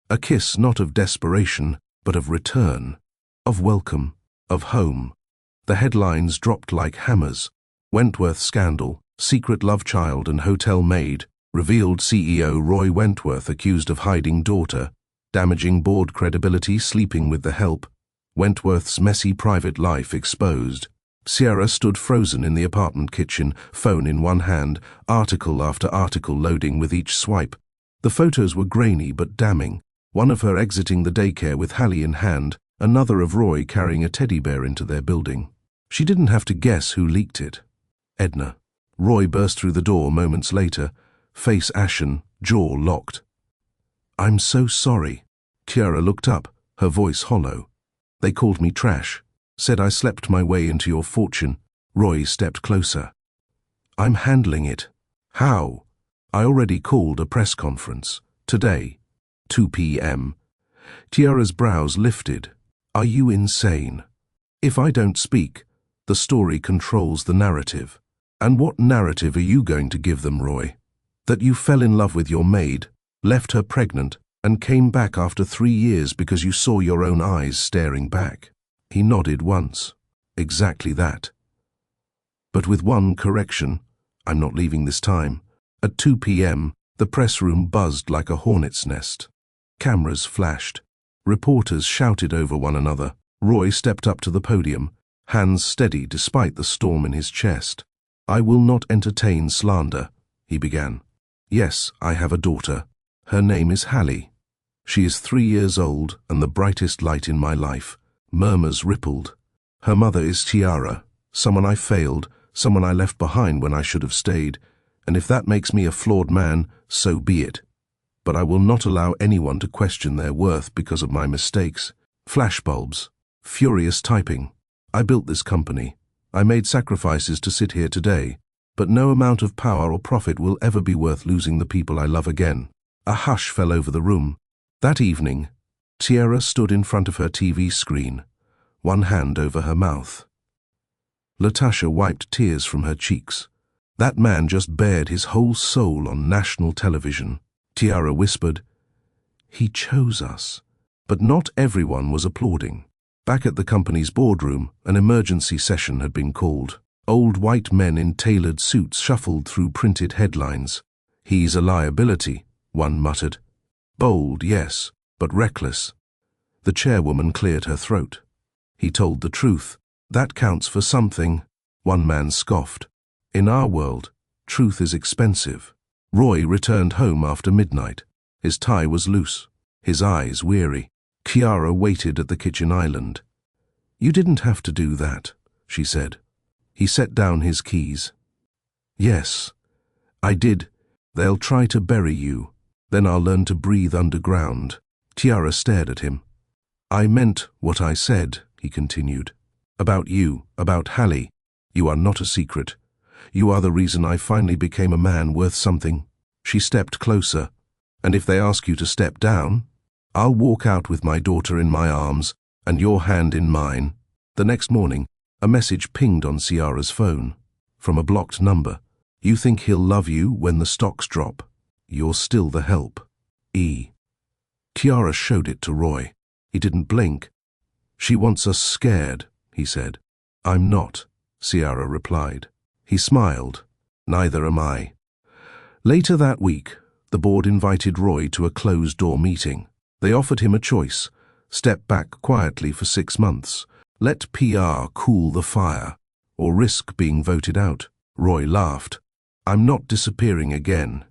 A kiss not of desperation, but of return, of welcome, of home. The headlines dropped like hammers. Wentworth scandal, secret love child and hotel maid, revealed CEO Roy Wentworth accused of hiding daughter, damaging board credibility, sleeping with the help. Wentworth's messy private life exposed. Sierra stood frozen in the apartment kitchen, phone in one hand, article after article loading with each swipe. The photos were grainy but damning, one of her exiting the daycare with Hallie in hand, another of Roy carrying a teddy bear into their building. She didn't have to guess who leaked it. Edna. Roy burst through the door moments later, face ashen, jaw locked. I'm so sorry. Tiara looked up, her voice hollow. They called me trash, said I slept my way into your fortune. Roy stepped closer. I'm handling it. How? I already called a press conference. Today. 2 p.m. Tiara's brows lifted. Are you insane? If I don't speak, the story controls the narrative. And what narrative are you going to give them, Roy? That you fell in love with your maid, left her pregnant, and came back after 3 years because you saw your own eyes staring back. He nodded once. Exactly that. But with one correction, I'm not leaving this time. At 2 p.m., the press room buzzed like a hornet's nest. Cameras flashed. Reporters shouted over one another. Roy stepped up to the podium, hands steady despite the storm in his chest. I will not entertain slander, he began. Yes, I have a daughter. Her name is Hallie. She is 3 years old and the brightest light in my life. Murmurs rippled. Her mother is Tiara, someone I failed, someone I left behind when I should have stayed, and if that makes me a flawed man, so be it. But I will not allow anyone to question their worth because of my mistakes. Flashbulbs. Furious typing. I built this company. I made sacrifices to sit here today, but no amount of power or profit will ever be worth losing the people I love again. A hush fell over the room. That evening, Tiara stood in front of her TV screen, one hand over her mouth. Latasha wiped tears from her cheeks. That man just bared his whole soul on national television. Tiara whispered, He chose us. But not everyone was applauding. Back at the company's boardroom, an emergency session had been called. Old white men in tailored suits shuffled through printed headlines. He's a liability, one muttered. Bold, yes, but reckless. The chairwoman cleared her throat. He told the truth. That counts for something, one man scoffed. In our world, truth is expensive. Roy returned home after midnight. His tie was loose, his eyes weary. Tiara waited at the kitchen island. You didn't have to do that, she said. He set down his keys. Yes, I did. They'll try to bury you. Then I'll learn to breathe underground. Tiara stared at him. I meant what I said, he continued. About you, about Hallie. You are not a secret. You are the reason I finally became a man worth something. She stepped closer. And if they ask you to step down, I'll walk out with my daughter in my arms and your hand in mine. The next morning, a message pinged on Ciara's phone. From a blocked number. You think he'll love you when the stocks drop. You're still the help. E. Tiara showed it to Roy. He didn't blink. She wants us scared, he said. I'm not, Ciara replied. He smiled. Neither am I. Later that week, the board invited Roy to a closed-door meeting. They offered him a choice. Step back quietly for 6 months. Let PR cool the fire. Or risk being voted out. Roy laughed. I'm not disappearing again,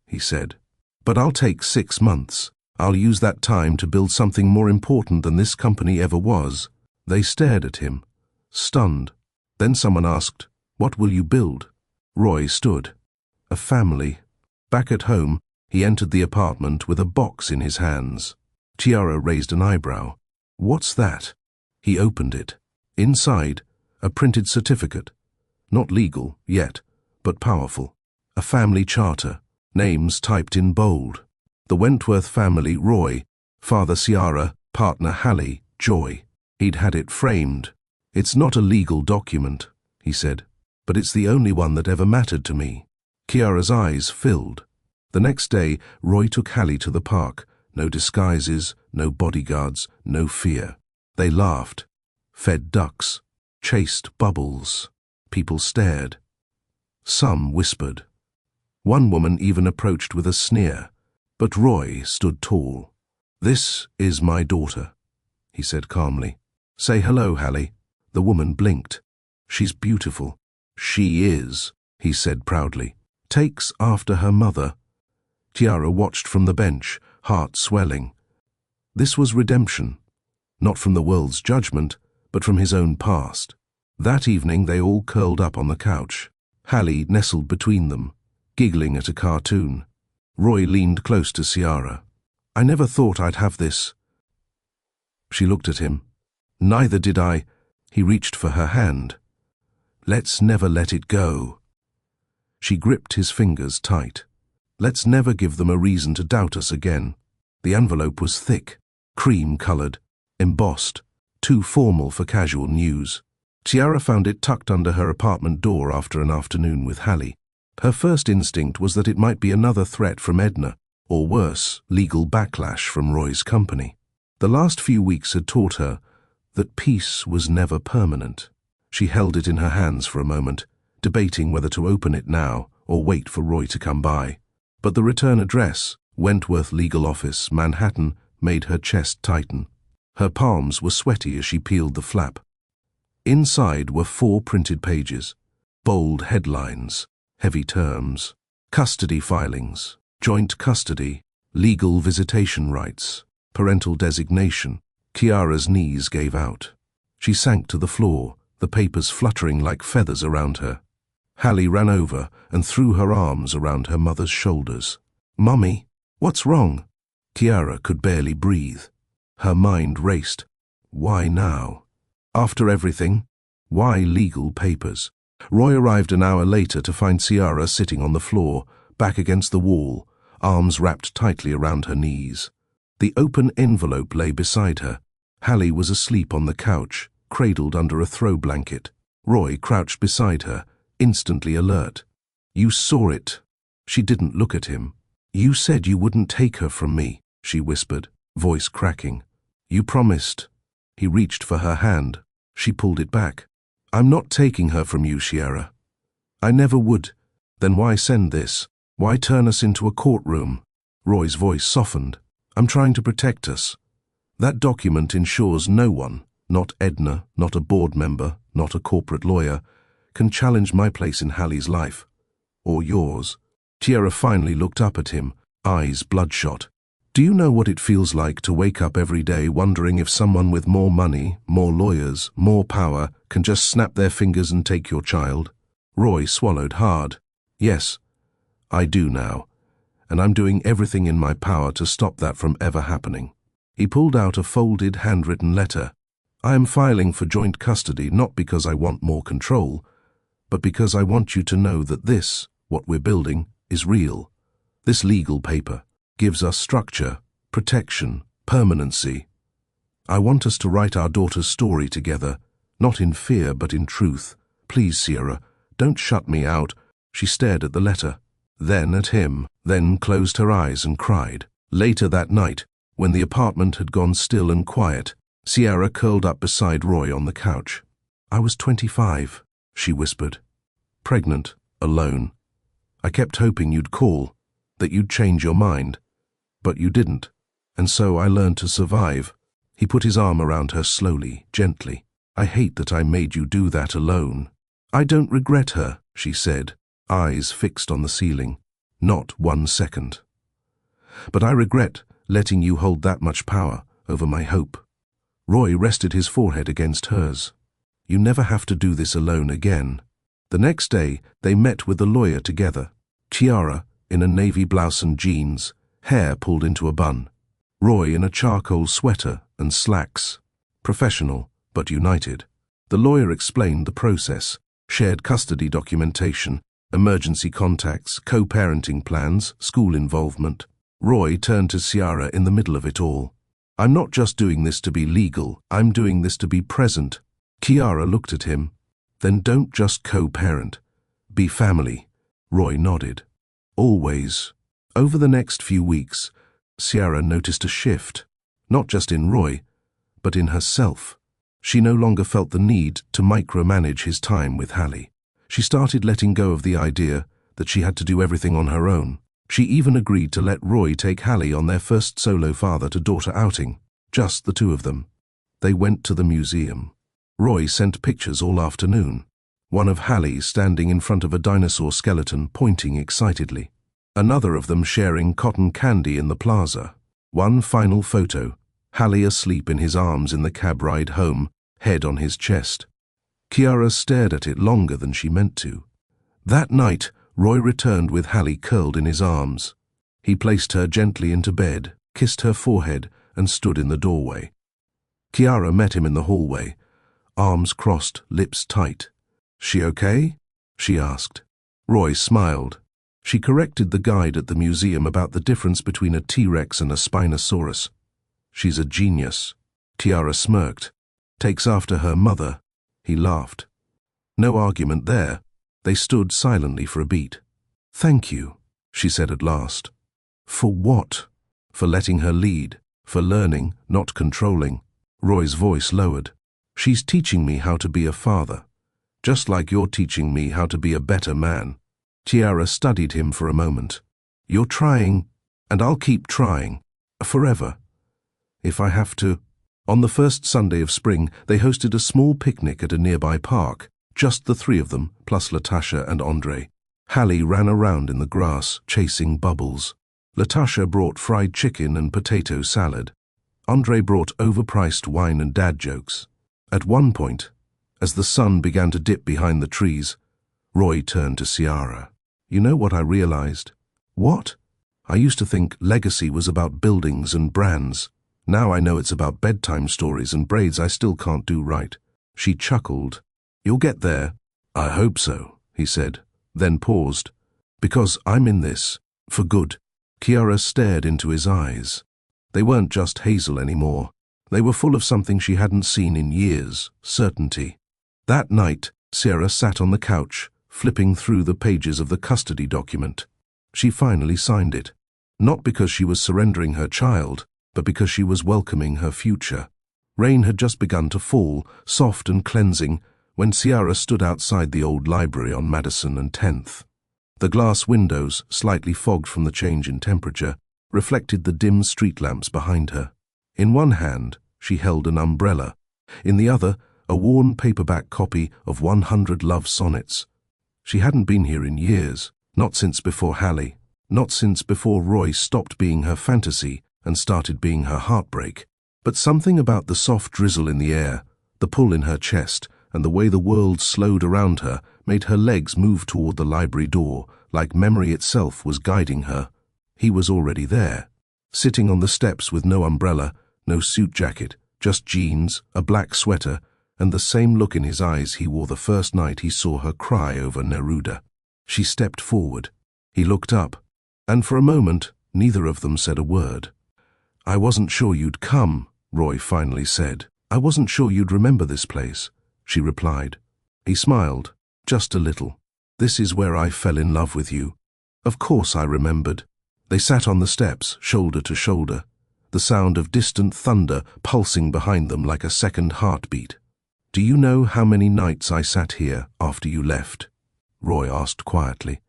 he said. But I'll take 6 months. I'll use that time to build something more important than this company ever was. They stared at him, stunned. Then someone asked, What will you build? Roy stood. A family. Back at home, he entered the apartment with a box in his hands. Tiara raised an eyebrow. What's that? He opened it. Inside, a printed certificate. Not legal, yet, but powerful. A family charter, names typed in bold. The Wentworth family, Roy, father Ciara, partner Hallie, Joy. He'd had it framed. "It's not a legal document," he said, "but it's the only one that ever mattered to me." Ciara's eyes filled. The next day, Roy took Hallie to the park. No disguises, no bodyguards, no fear. They laughed, fed ducks, chased bubbles. People stared. Some whispered. One woman even approached with a sneer, but Roy stood tall. "This is my daughter," he said calmly. "Say hello, Hallie." The woman blinked. "She's beautiful." "She is," he said proudly. "Takes after her mother." Ciara watched from the bench, heart swelling. This was redemption, not from the world's judgment, but from his own past. That evening they all curled up on the couch. Hallie nestled between them, giggling at a cartoon. Roy leaned close to Ciara. "I never thought I'd have this." She looked at him. "Neither did I." He reached for her hand. "Let's never let it go." She gripped his fingers tight. "Let's never give them a reason to doubt us again." The envelope was thick, cream-colored, embossed, too formal for casual news. Ciara found it tucked under her apartment door after an afternoon with Hallie. Her first instinct was that it might be another threat from Edna, or worse, legal backlash from Roy's company. The last few weeks had taught her that peace was never permanent. She held it in her hands for a moment, debating whether to open it now or wait for Roy to come by. But the return address, Wentworth Legal Office, Manhattan, made her chest tighten. Her palms were sweaty as she peeled the flap. Inside were 4 printed pages, bold headlines, heavy terms, custody filings, joint custody, legal visitation rights, parental designation. Ciara's knees gave out. She sank to the floor, the papers fluttering like feathers around her. Hallie ran over and threw her arms around her mother's shoulders. "Mummy, what's wrong?" Ciara could barely breathe. Her mind raced. Why now? After everything? Why legal papers? Roy arrived an hour later to find Ciara sitting on the floor, back against the wall, arms wrapped tightly around her knees. The open envelope lay beside her. Hallie was asleep on the couch, cradled under a throw blanket. Roy crouched beside her, instantly alert. "You saw it." She didn't look at him. "You said you wouldn't take her from me," she whispered, voice cracking. "You promised." He reached for her hand. She pulled it back. "I'm not taking her from you, Ciara. I never would." "Then why send this? Why turn us into a courtroom?" Roy's voice softened. "I'm trying to protect us. That document ensures no one, not Edna, not a board member, not a corporate lawyer, can challenge my place in Hallie's life. Or yours." Ciara finally looked up at him, eyes bloodshot. "Do you know what it feels like to wake up every day wondering if someone with more money, more lawyers, more power can just snap their fingers and take your child?" Roy swallowed hard. "Yes, I do now, and I'm doing everything in my power to stop that from ever happening." He pulled out a folded, handwritten letter. "I am filing for joint custody not because I want more control, but because I want you to know that this, what we're building, is real. This legal paper gives us structure, protection, permanency. I want us to write our daughter's story together, not in fear but in truth. Please, Ciara, don't shut me out." She stared at the letter, then at him, then closed her eyes and cried. Later that night, when the apartment had gone still and quiet, Ciara curled up beside Roy on the couch. "I was 25, she whispered. "Pregnant, alone. I kept hoping you'd call, that you'd change your mind. But you didn't, and so I learned to survive." He put his arm around her slowly, gently. "I hate that I made you do that alone." "I don't regret her," she said, eyes fixed on the ceiling. "Not 1 second. But I regret letting you hold that much power over my hope." Roy rested his forehead against hers. "You never have to do this alone again." The next day, they met with the lawyer together. Ciara in a navy blouse and jeans, hair pulled into a bun. Roy in a charcoal sweater and slacks. Professional, but united. The lawyer explained the process, shared custody documentation, Emergency contacts, co-parenting plans, school involvement. Roy turned to Ciara in the middle of it all. I'm not just doing this to be legal, I'm doing this to be present. Ciara looked at him. Then don't just co-parent. Be family. Roy nodded. Always. Over the next few weeks, Ciara noticed a shift, not just in Roy, but in herself. She no longer felt the need to micromanage his time with Hallie. She started letting go of the idea that she had to do everything on her own. She even agreed to let Roy take Hallie on their first solo father-to-daughter outing, just the two of them. They went to the museum. Roy sent pictures all afternoon. One of Hallie standing in front of a dinosaur skeleton pointing excitedly. Another of them sharing cotton candy in the plaza. One final photo, Hallie asleep in his arms in the cab ride home, head on his chest. Ciara stared at it longer than she meant to. That night, Roy returned with Hallie curled in his arms. He placed her gently into bed, kissed her forehead, and stood in the doorway. Ciara met him in the hallway, arms crossed, lips tight. "She okay?" she asked. Roy smiled. She corrected the guide at the museum about the difference between a T-Rex and a Spinosaurus. "She's a genius." Ciara smirked. "Takes after her mother." He laughed. No argument there. They stood silently for a beat. "Thank you," she said at last. "For what?" "For letting her lead. For learning, not controlling." Roy's voice lowered. "She's teaching me how to be a father. Just like you're teaching me how to be a better man." Ciara studied him for a moment. "You're trying, and I'll keep trying. Forever. If I have to." On the first Sunday of spring, they hosted a small picnic at a nearby park, just the three of them, plus Latasha and Andre. Hallie ran around in the grass, chasing bubbles. Latasha brought fried chicken and potato salad. Andre brought overpriced wine and dad jokes. At one point, as the sun began to dip behind the trees, Roy turned to Ciara. "You know what I realized?" "What?" "I used to think legacy was about buildings and brands. Now I know it's about bedtime stories and braids I still can't do right." She chuckled. "You'll get there." "I hope so," he said, then paused. "Because I'm in this, for good." Ciara stared into his eyes. They weren't just hazel anymore. They were full of something she hadn't seen in years, certainty. That night, Ciara sat on the couch, flipping through the pages of the custody document. She finally signed it. Not because she was surrendering her child, but because she was welcoming her future. Rain had just begun to fall, soft and cleansing, when Ciara stood outside the old library on Madison and 10th. The glass windows, slightly fogged from the change in temperature, reflected the dim street lamps behind her. In one hand, she held an umbrella. In the other, a worn paperback copy of 100 Love Sonnets. She hadn't been here in years, not since before Hallie, not since before Roy stopped being her fantasy and started being her heartbreak. But something about the soft drizzle in the air, the pull in her chest, and the way the world slowed around her made her legs move toward the library door, like memory itself was guiding her. He was already there, sitting on the steps with no umbrella, no suit jacket, just jeans, a black sweater, and the same look in his eyes he wore the first night he saw her cry over Neruda. She stepped forward. He looked up, and for a moment, neither of them said a word. "I wasn't sure you'd come," Roy finally said. "I wasn't sure you'd remember this place," she replied. He smiled, just a little. "This is where I fell in love with you." Of course I remembered. They sat on the steps, shoulder to shoulder, the sound of distant thunder pulsing behind them like a second heartbeat. "Do you know how many nights I sat here after you left?" Roy asked quietly,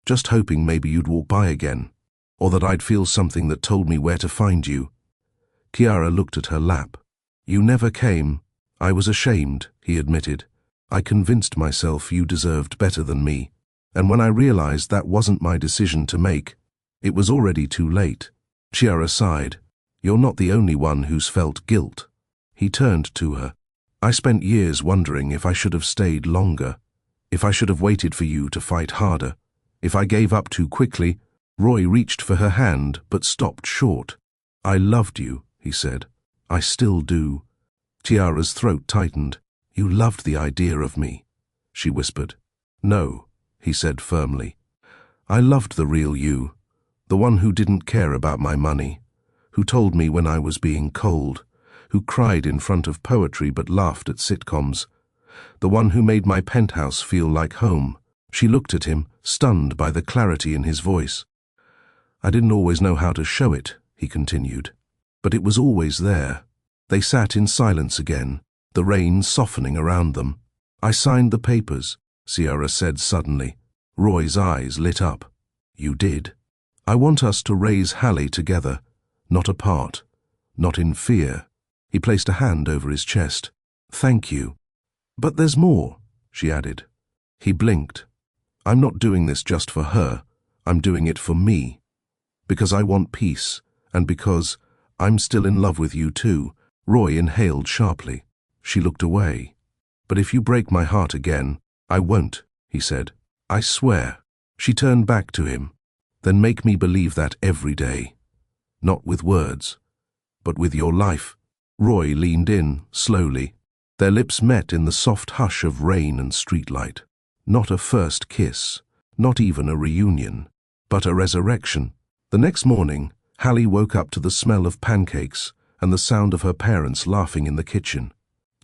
just hoping maybe you'd walk by again, or that I'd feel something that told me where to find you. Ciara looked at her lap. "You never came. I was ashamed," he admitted. "I convinced myself you deserved better than me, and when I realized that wasn't my decision to make, it was already too late." Ciara sighed. "You're not the only one who's felt guilt." He turned to her. "I spent years wondering if I should have stayed longer, if I should have waited for you to fight harder, if I gave up too quickly." Roy reached for her hand, but stopped short. "I loved you," he said. "I still do." Ciara's throat tightened. "You loved the idea of me," she whispered. "No," he said firmly. I loved the real you, the one who didn't care about my money, who told me when I was being cold, who cried in front of poetry but laughed at sitcoms, the one who made my penthouse feel like home. She looked at him, stunned by the clarity in his voice. I didn't always know how to show it, he continued, but it was always there. They sat in silence again, the rain softening around them. I signed the papers, Ciara said suddenly. Roy's eyes lit up. You did? I want us to raise Hallie together, not apart, not in fear. He placed a hand over his chest. Thank you. But there's more, she added. He blinked. I'm not doing this just for her. I'm doing it for me. Because I want peace, and because I'm still in love with you too. Roy inhaled sharply. She looked away. But if you break my heart again, I won't, he said. I swear. She turned back to him. Then make me believe that every day. Not with words, but with your life. Roy leaned in, slowly. Their lips met in the soft hush of rain and streetlight. Not a first kiss, not even a reunion, but a resurrection. The next morning, Hallie woke up to the smell of pancakes and the sound of her parents laughing in the kitchen.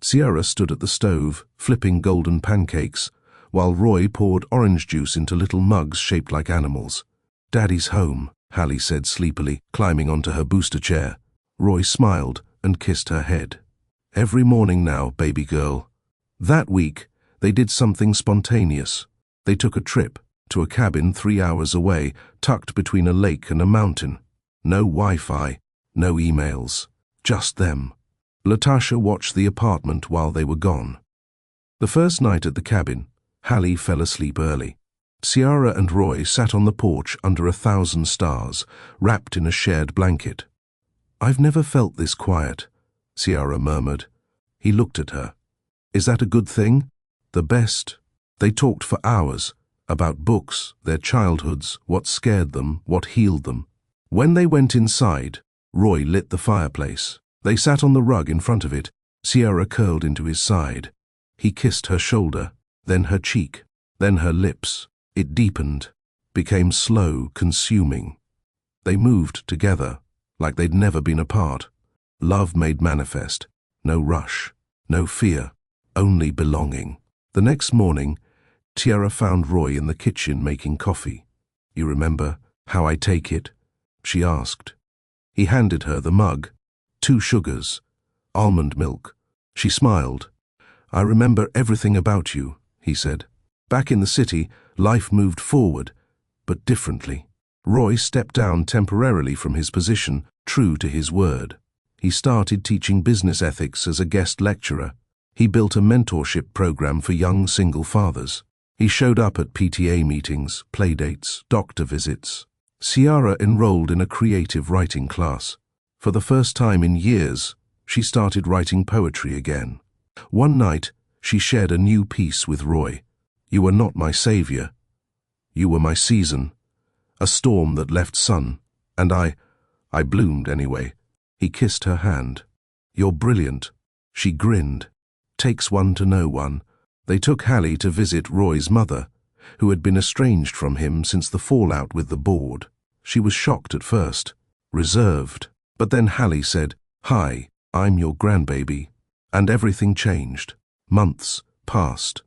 Ciara stood at the stove, flipping golden pancakes, while Roy poured orange juice into little mugs shaped like animals. Daddy's home, Hallie said sleepily, climbing onto her booster chair. Roy smiled and kissed her head. Every morning now, baby girl. That week, they did something spontaneous. They took a trip to a cabin 3 hours away, tucked between a lake and a mountain. No Wi-Fi, no emails, just them. Latasha watched the apartment while they were gone. The first night at the cabin, Hallie fell asleep early. Ciara and Roy sat on the porch under 1,000 stars, wrapped in a shared blanket. I've never felt this quiet, Ciara murmured. He looked at her. Is that a good thing? The best. They talked for hours, about books, their childhoods, what scared them, what healed them. When they went inside, Roy lit the fireplace. They sat on the rug in front of it, Ciara curled into his side. He kissed her shoulder, then her cheek, then her lips. It deepened, became slow, consuming. They moved together, like they'd never been apart. Love made manifest. No rush, no fear, only belonging. The next morning, Ciara found Roy in the kitchen making coffee. You remember how I take it? She asked. He handed her the mug. 2 sugars, almond milk. She smiled. I remember everything about you, he said. Back in the city, life moved forward, but differently. Roy stepped down temporarily from his position, true to his word. He started teaching business ethics as a guest lecturer. He built a mentorship program for young single fathers. He showed up at PTA meetings, playdates, doctor visits. Ciara enrolled in a creative writing class. For the first time in years, she started writing poetry again. One night, she shared a new piece with Roy. You were not my savior. You were my season. A storm that left sun. And I bloomed anyway. He kissed her hand. You're brilliant. She grinned. Takes one to know one. They took Hallie to visit Roy's mother, who had been estranged from him since the fallout with the board. She was shocked at first, reserved. But then Hallie said, Hi, I'm your grandbaby. And everything changed. Months passed.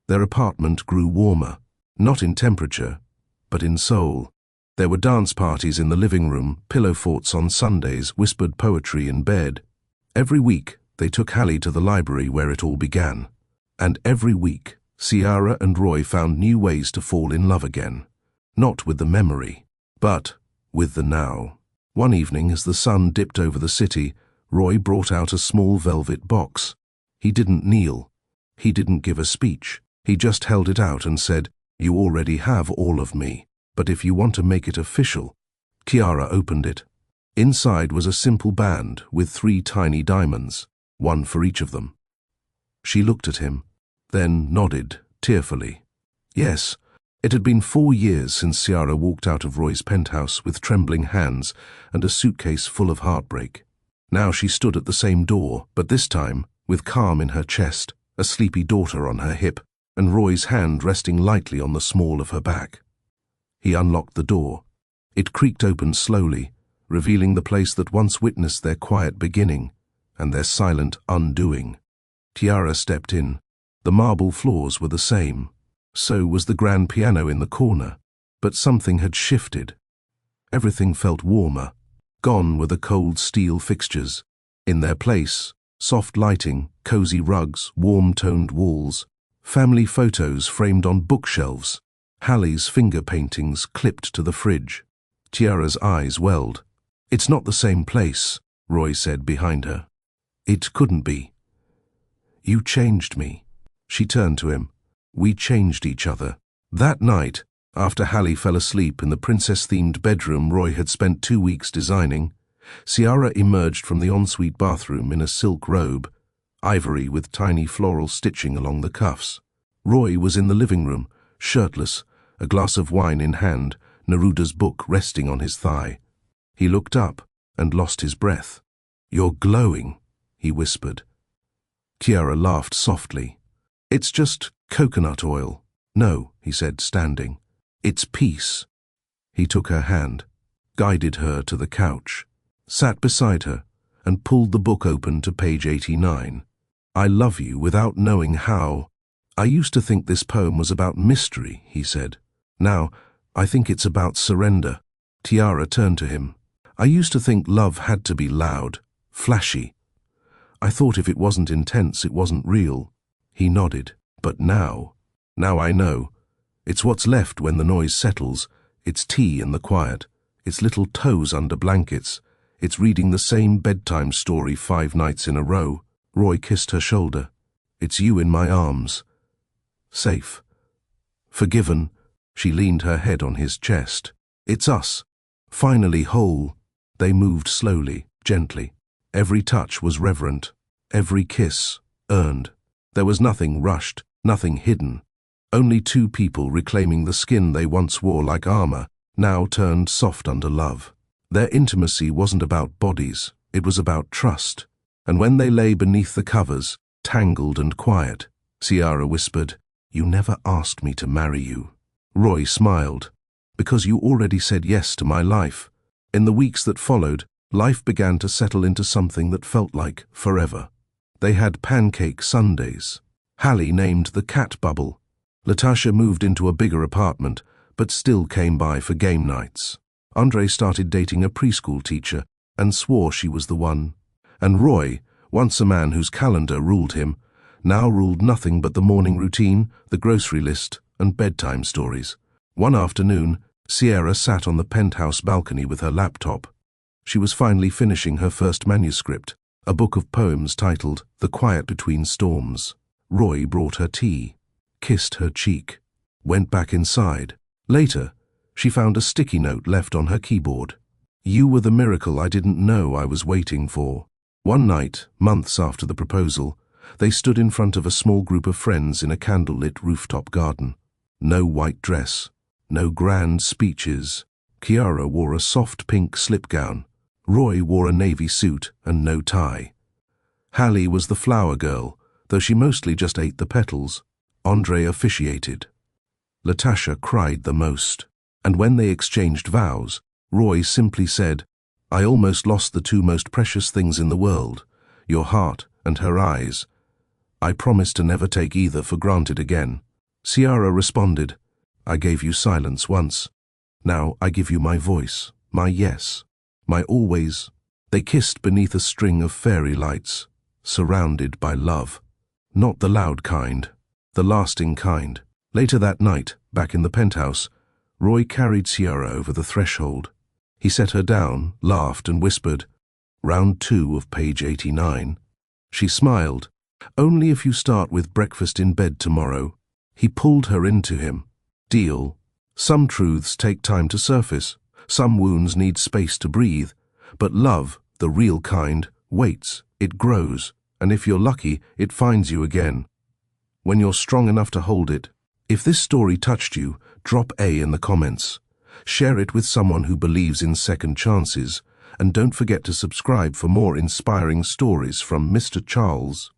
Their apartment grew warmer, not in temperature, but in soul. There were dance parties in the living room, pillow forts on Sundays, whispered poetry in bed. Every week, they took Hallie to the library where it all began. And every week, Ciara and Roy found new ways to fall in love again. Not with the memory, but with the now. One evening, as the sun dipped over the city, Roy brought out a small velvet box. He didn't kneel. He didn't give a speech. He just held it out and said, You already have all of me, but if you want to make it official. Ciara opened it. Inside was a simple band with 3 tiny diamonds, one for each of them. She looked at him, then nodded tearfully. Yes, it had been 4 years since Ciara walked out of Roy's penthouse with trembling hands and a suitcase full of heartbreak. Now she stood at the same door, but this time, with calm in her chest, a sleepy daughter on her hip. and Roy's hand resting lightly on the small of her back. He unlocked the door. It creaked open slowly, revealing the place that once witnessed their quiet beginning and their silent undoing. Tiara stepped in. The marble floors were the same. So was the grand piano in the corner. But something had shifted. Everything felt warmer. Gone were the cold steel fixtures. In their place, soft lighting, cozy rugs, warm-toned walls, family photos framed on bookshelves, Hallie's finger paintings clipped to the fridge. Tiara's eyes welled. "It's not the same place," Roy said behind her. "It couldn't be. You changed me." She turned to him. "We changed each other." That night, after Hallie fell asleep in the princess-themed bedroom Roy had spent 2 weeks designing, Ciara emerged from the ensuite bathroom in a silk robe, ivory with tiny floral stitching along the cuffs. Roy was in the living room, shirtless, a glass of wine in hand, Neruda's book resting on his thigh. He looked up and lost his breath. "You're glowing," he whispered. Tiara laughed softly. "It's just coconut oil." "No," he said, standing. "It's peace." He took her hand, guided her to the couch, sat beside her, and pulled the book open to page 89. "I love you without knowing how. I used to think this poem was about mystery," he said. "Now, I think it's about surrender." Tiara turned to him. "I used to think love had to be loud, flashy. I thought if it wasn't intense, it wasn't real." He nodded. "But now I know. It's what's left when the noise settles. It's tea in the quiet. It's little toes under blankets. It's reading the same bedtime story 5 nights in a row." Roy kissed her shoulder. "It's you in my arms. Safe. Forgiven." She leaned her head on his chest. "It's us. Finally whole." They moved slowly, gently. Every touch was reverent. Every kiss earned. There was nothing rushed, nothing hidden. Only 2 people reclaiming the skin they once wore like armor, now turned soft under love. Their intimacy wasn't about bodies, it was about trust. And when they lay beneath the covers, tangled and quiet, Ciara whispered, "You never asked me to marry you." Roy smiled. "Because you already said yes to my life." In the weeks that followed, life began to settle into something that felt like forever. They had pancake Sundays. Hallie named the cat bubble. Latasha moved into a bigger apartment, but still came by for game nights. Andre started dating a preschool teacher and swore she was the one. And Roy, once a man whose calendar ruled him, now ruled nothing but the morning routine, the grocery list, and bedtime stories. One afternoon, Ciara sat on the penthouse balcony with her laptop. She was finally finishing her first manuscript, a book of poems titled The Quiet Between Storms. Roy brought her tea, kissed her cheek, went back inside. Later, she found a sticky note left on her keyboard. "You were the miracle I didn't know I was waiting for." One night, months after the proposal, they stood in front of a small group of friends in a candlelit rooftop garden. No white dress, no grand speeches. Ciara wore a soft pink slip gown. Roy wore a navy suit and no tie. Hallie was the flower girl, though she mostly just ate the petals. Andre officiated. Latasha cried the most. And when they exchanged vows, Roy simply said, "I almost lost the 2 most precious things in the world, your heart and her eyes. I promise to never take either for granted again." Ciara responded, "I gave you silence once. Now I give you my voice, my yes, my always." They kissed beneath a string of fairy lights, surrounded by love. Not the loud kind, the lasting kind. Later that night, back in the penthouse, Roy carried Ciara over the threshold. He set her down, laughed, and whispered, "Round 2 of page 89. She smiled. "Only if you start with breakfast in bed tomorrow." He pulled her into him. "Deal. Some truths take time to surface. Some wounds need space to breathe. But love, the real kind, waits. It grows. And if you're lucky, it finds you again. When you're strong enough to hold it." If this story touched you, drop A in the comments. Share it with someone who believes in second chances. And don't forget to subscribe for more inspiring stories from Mr. Charles.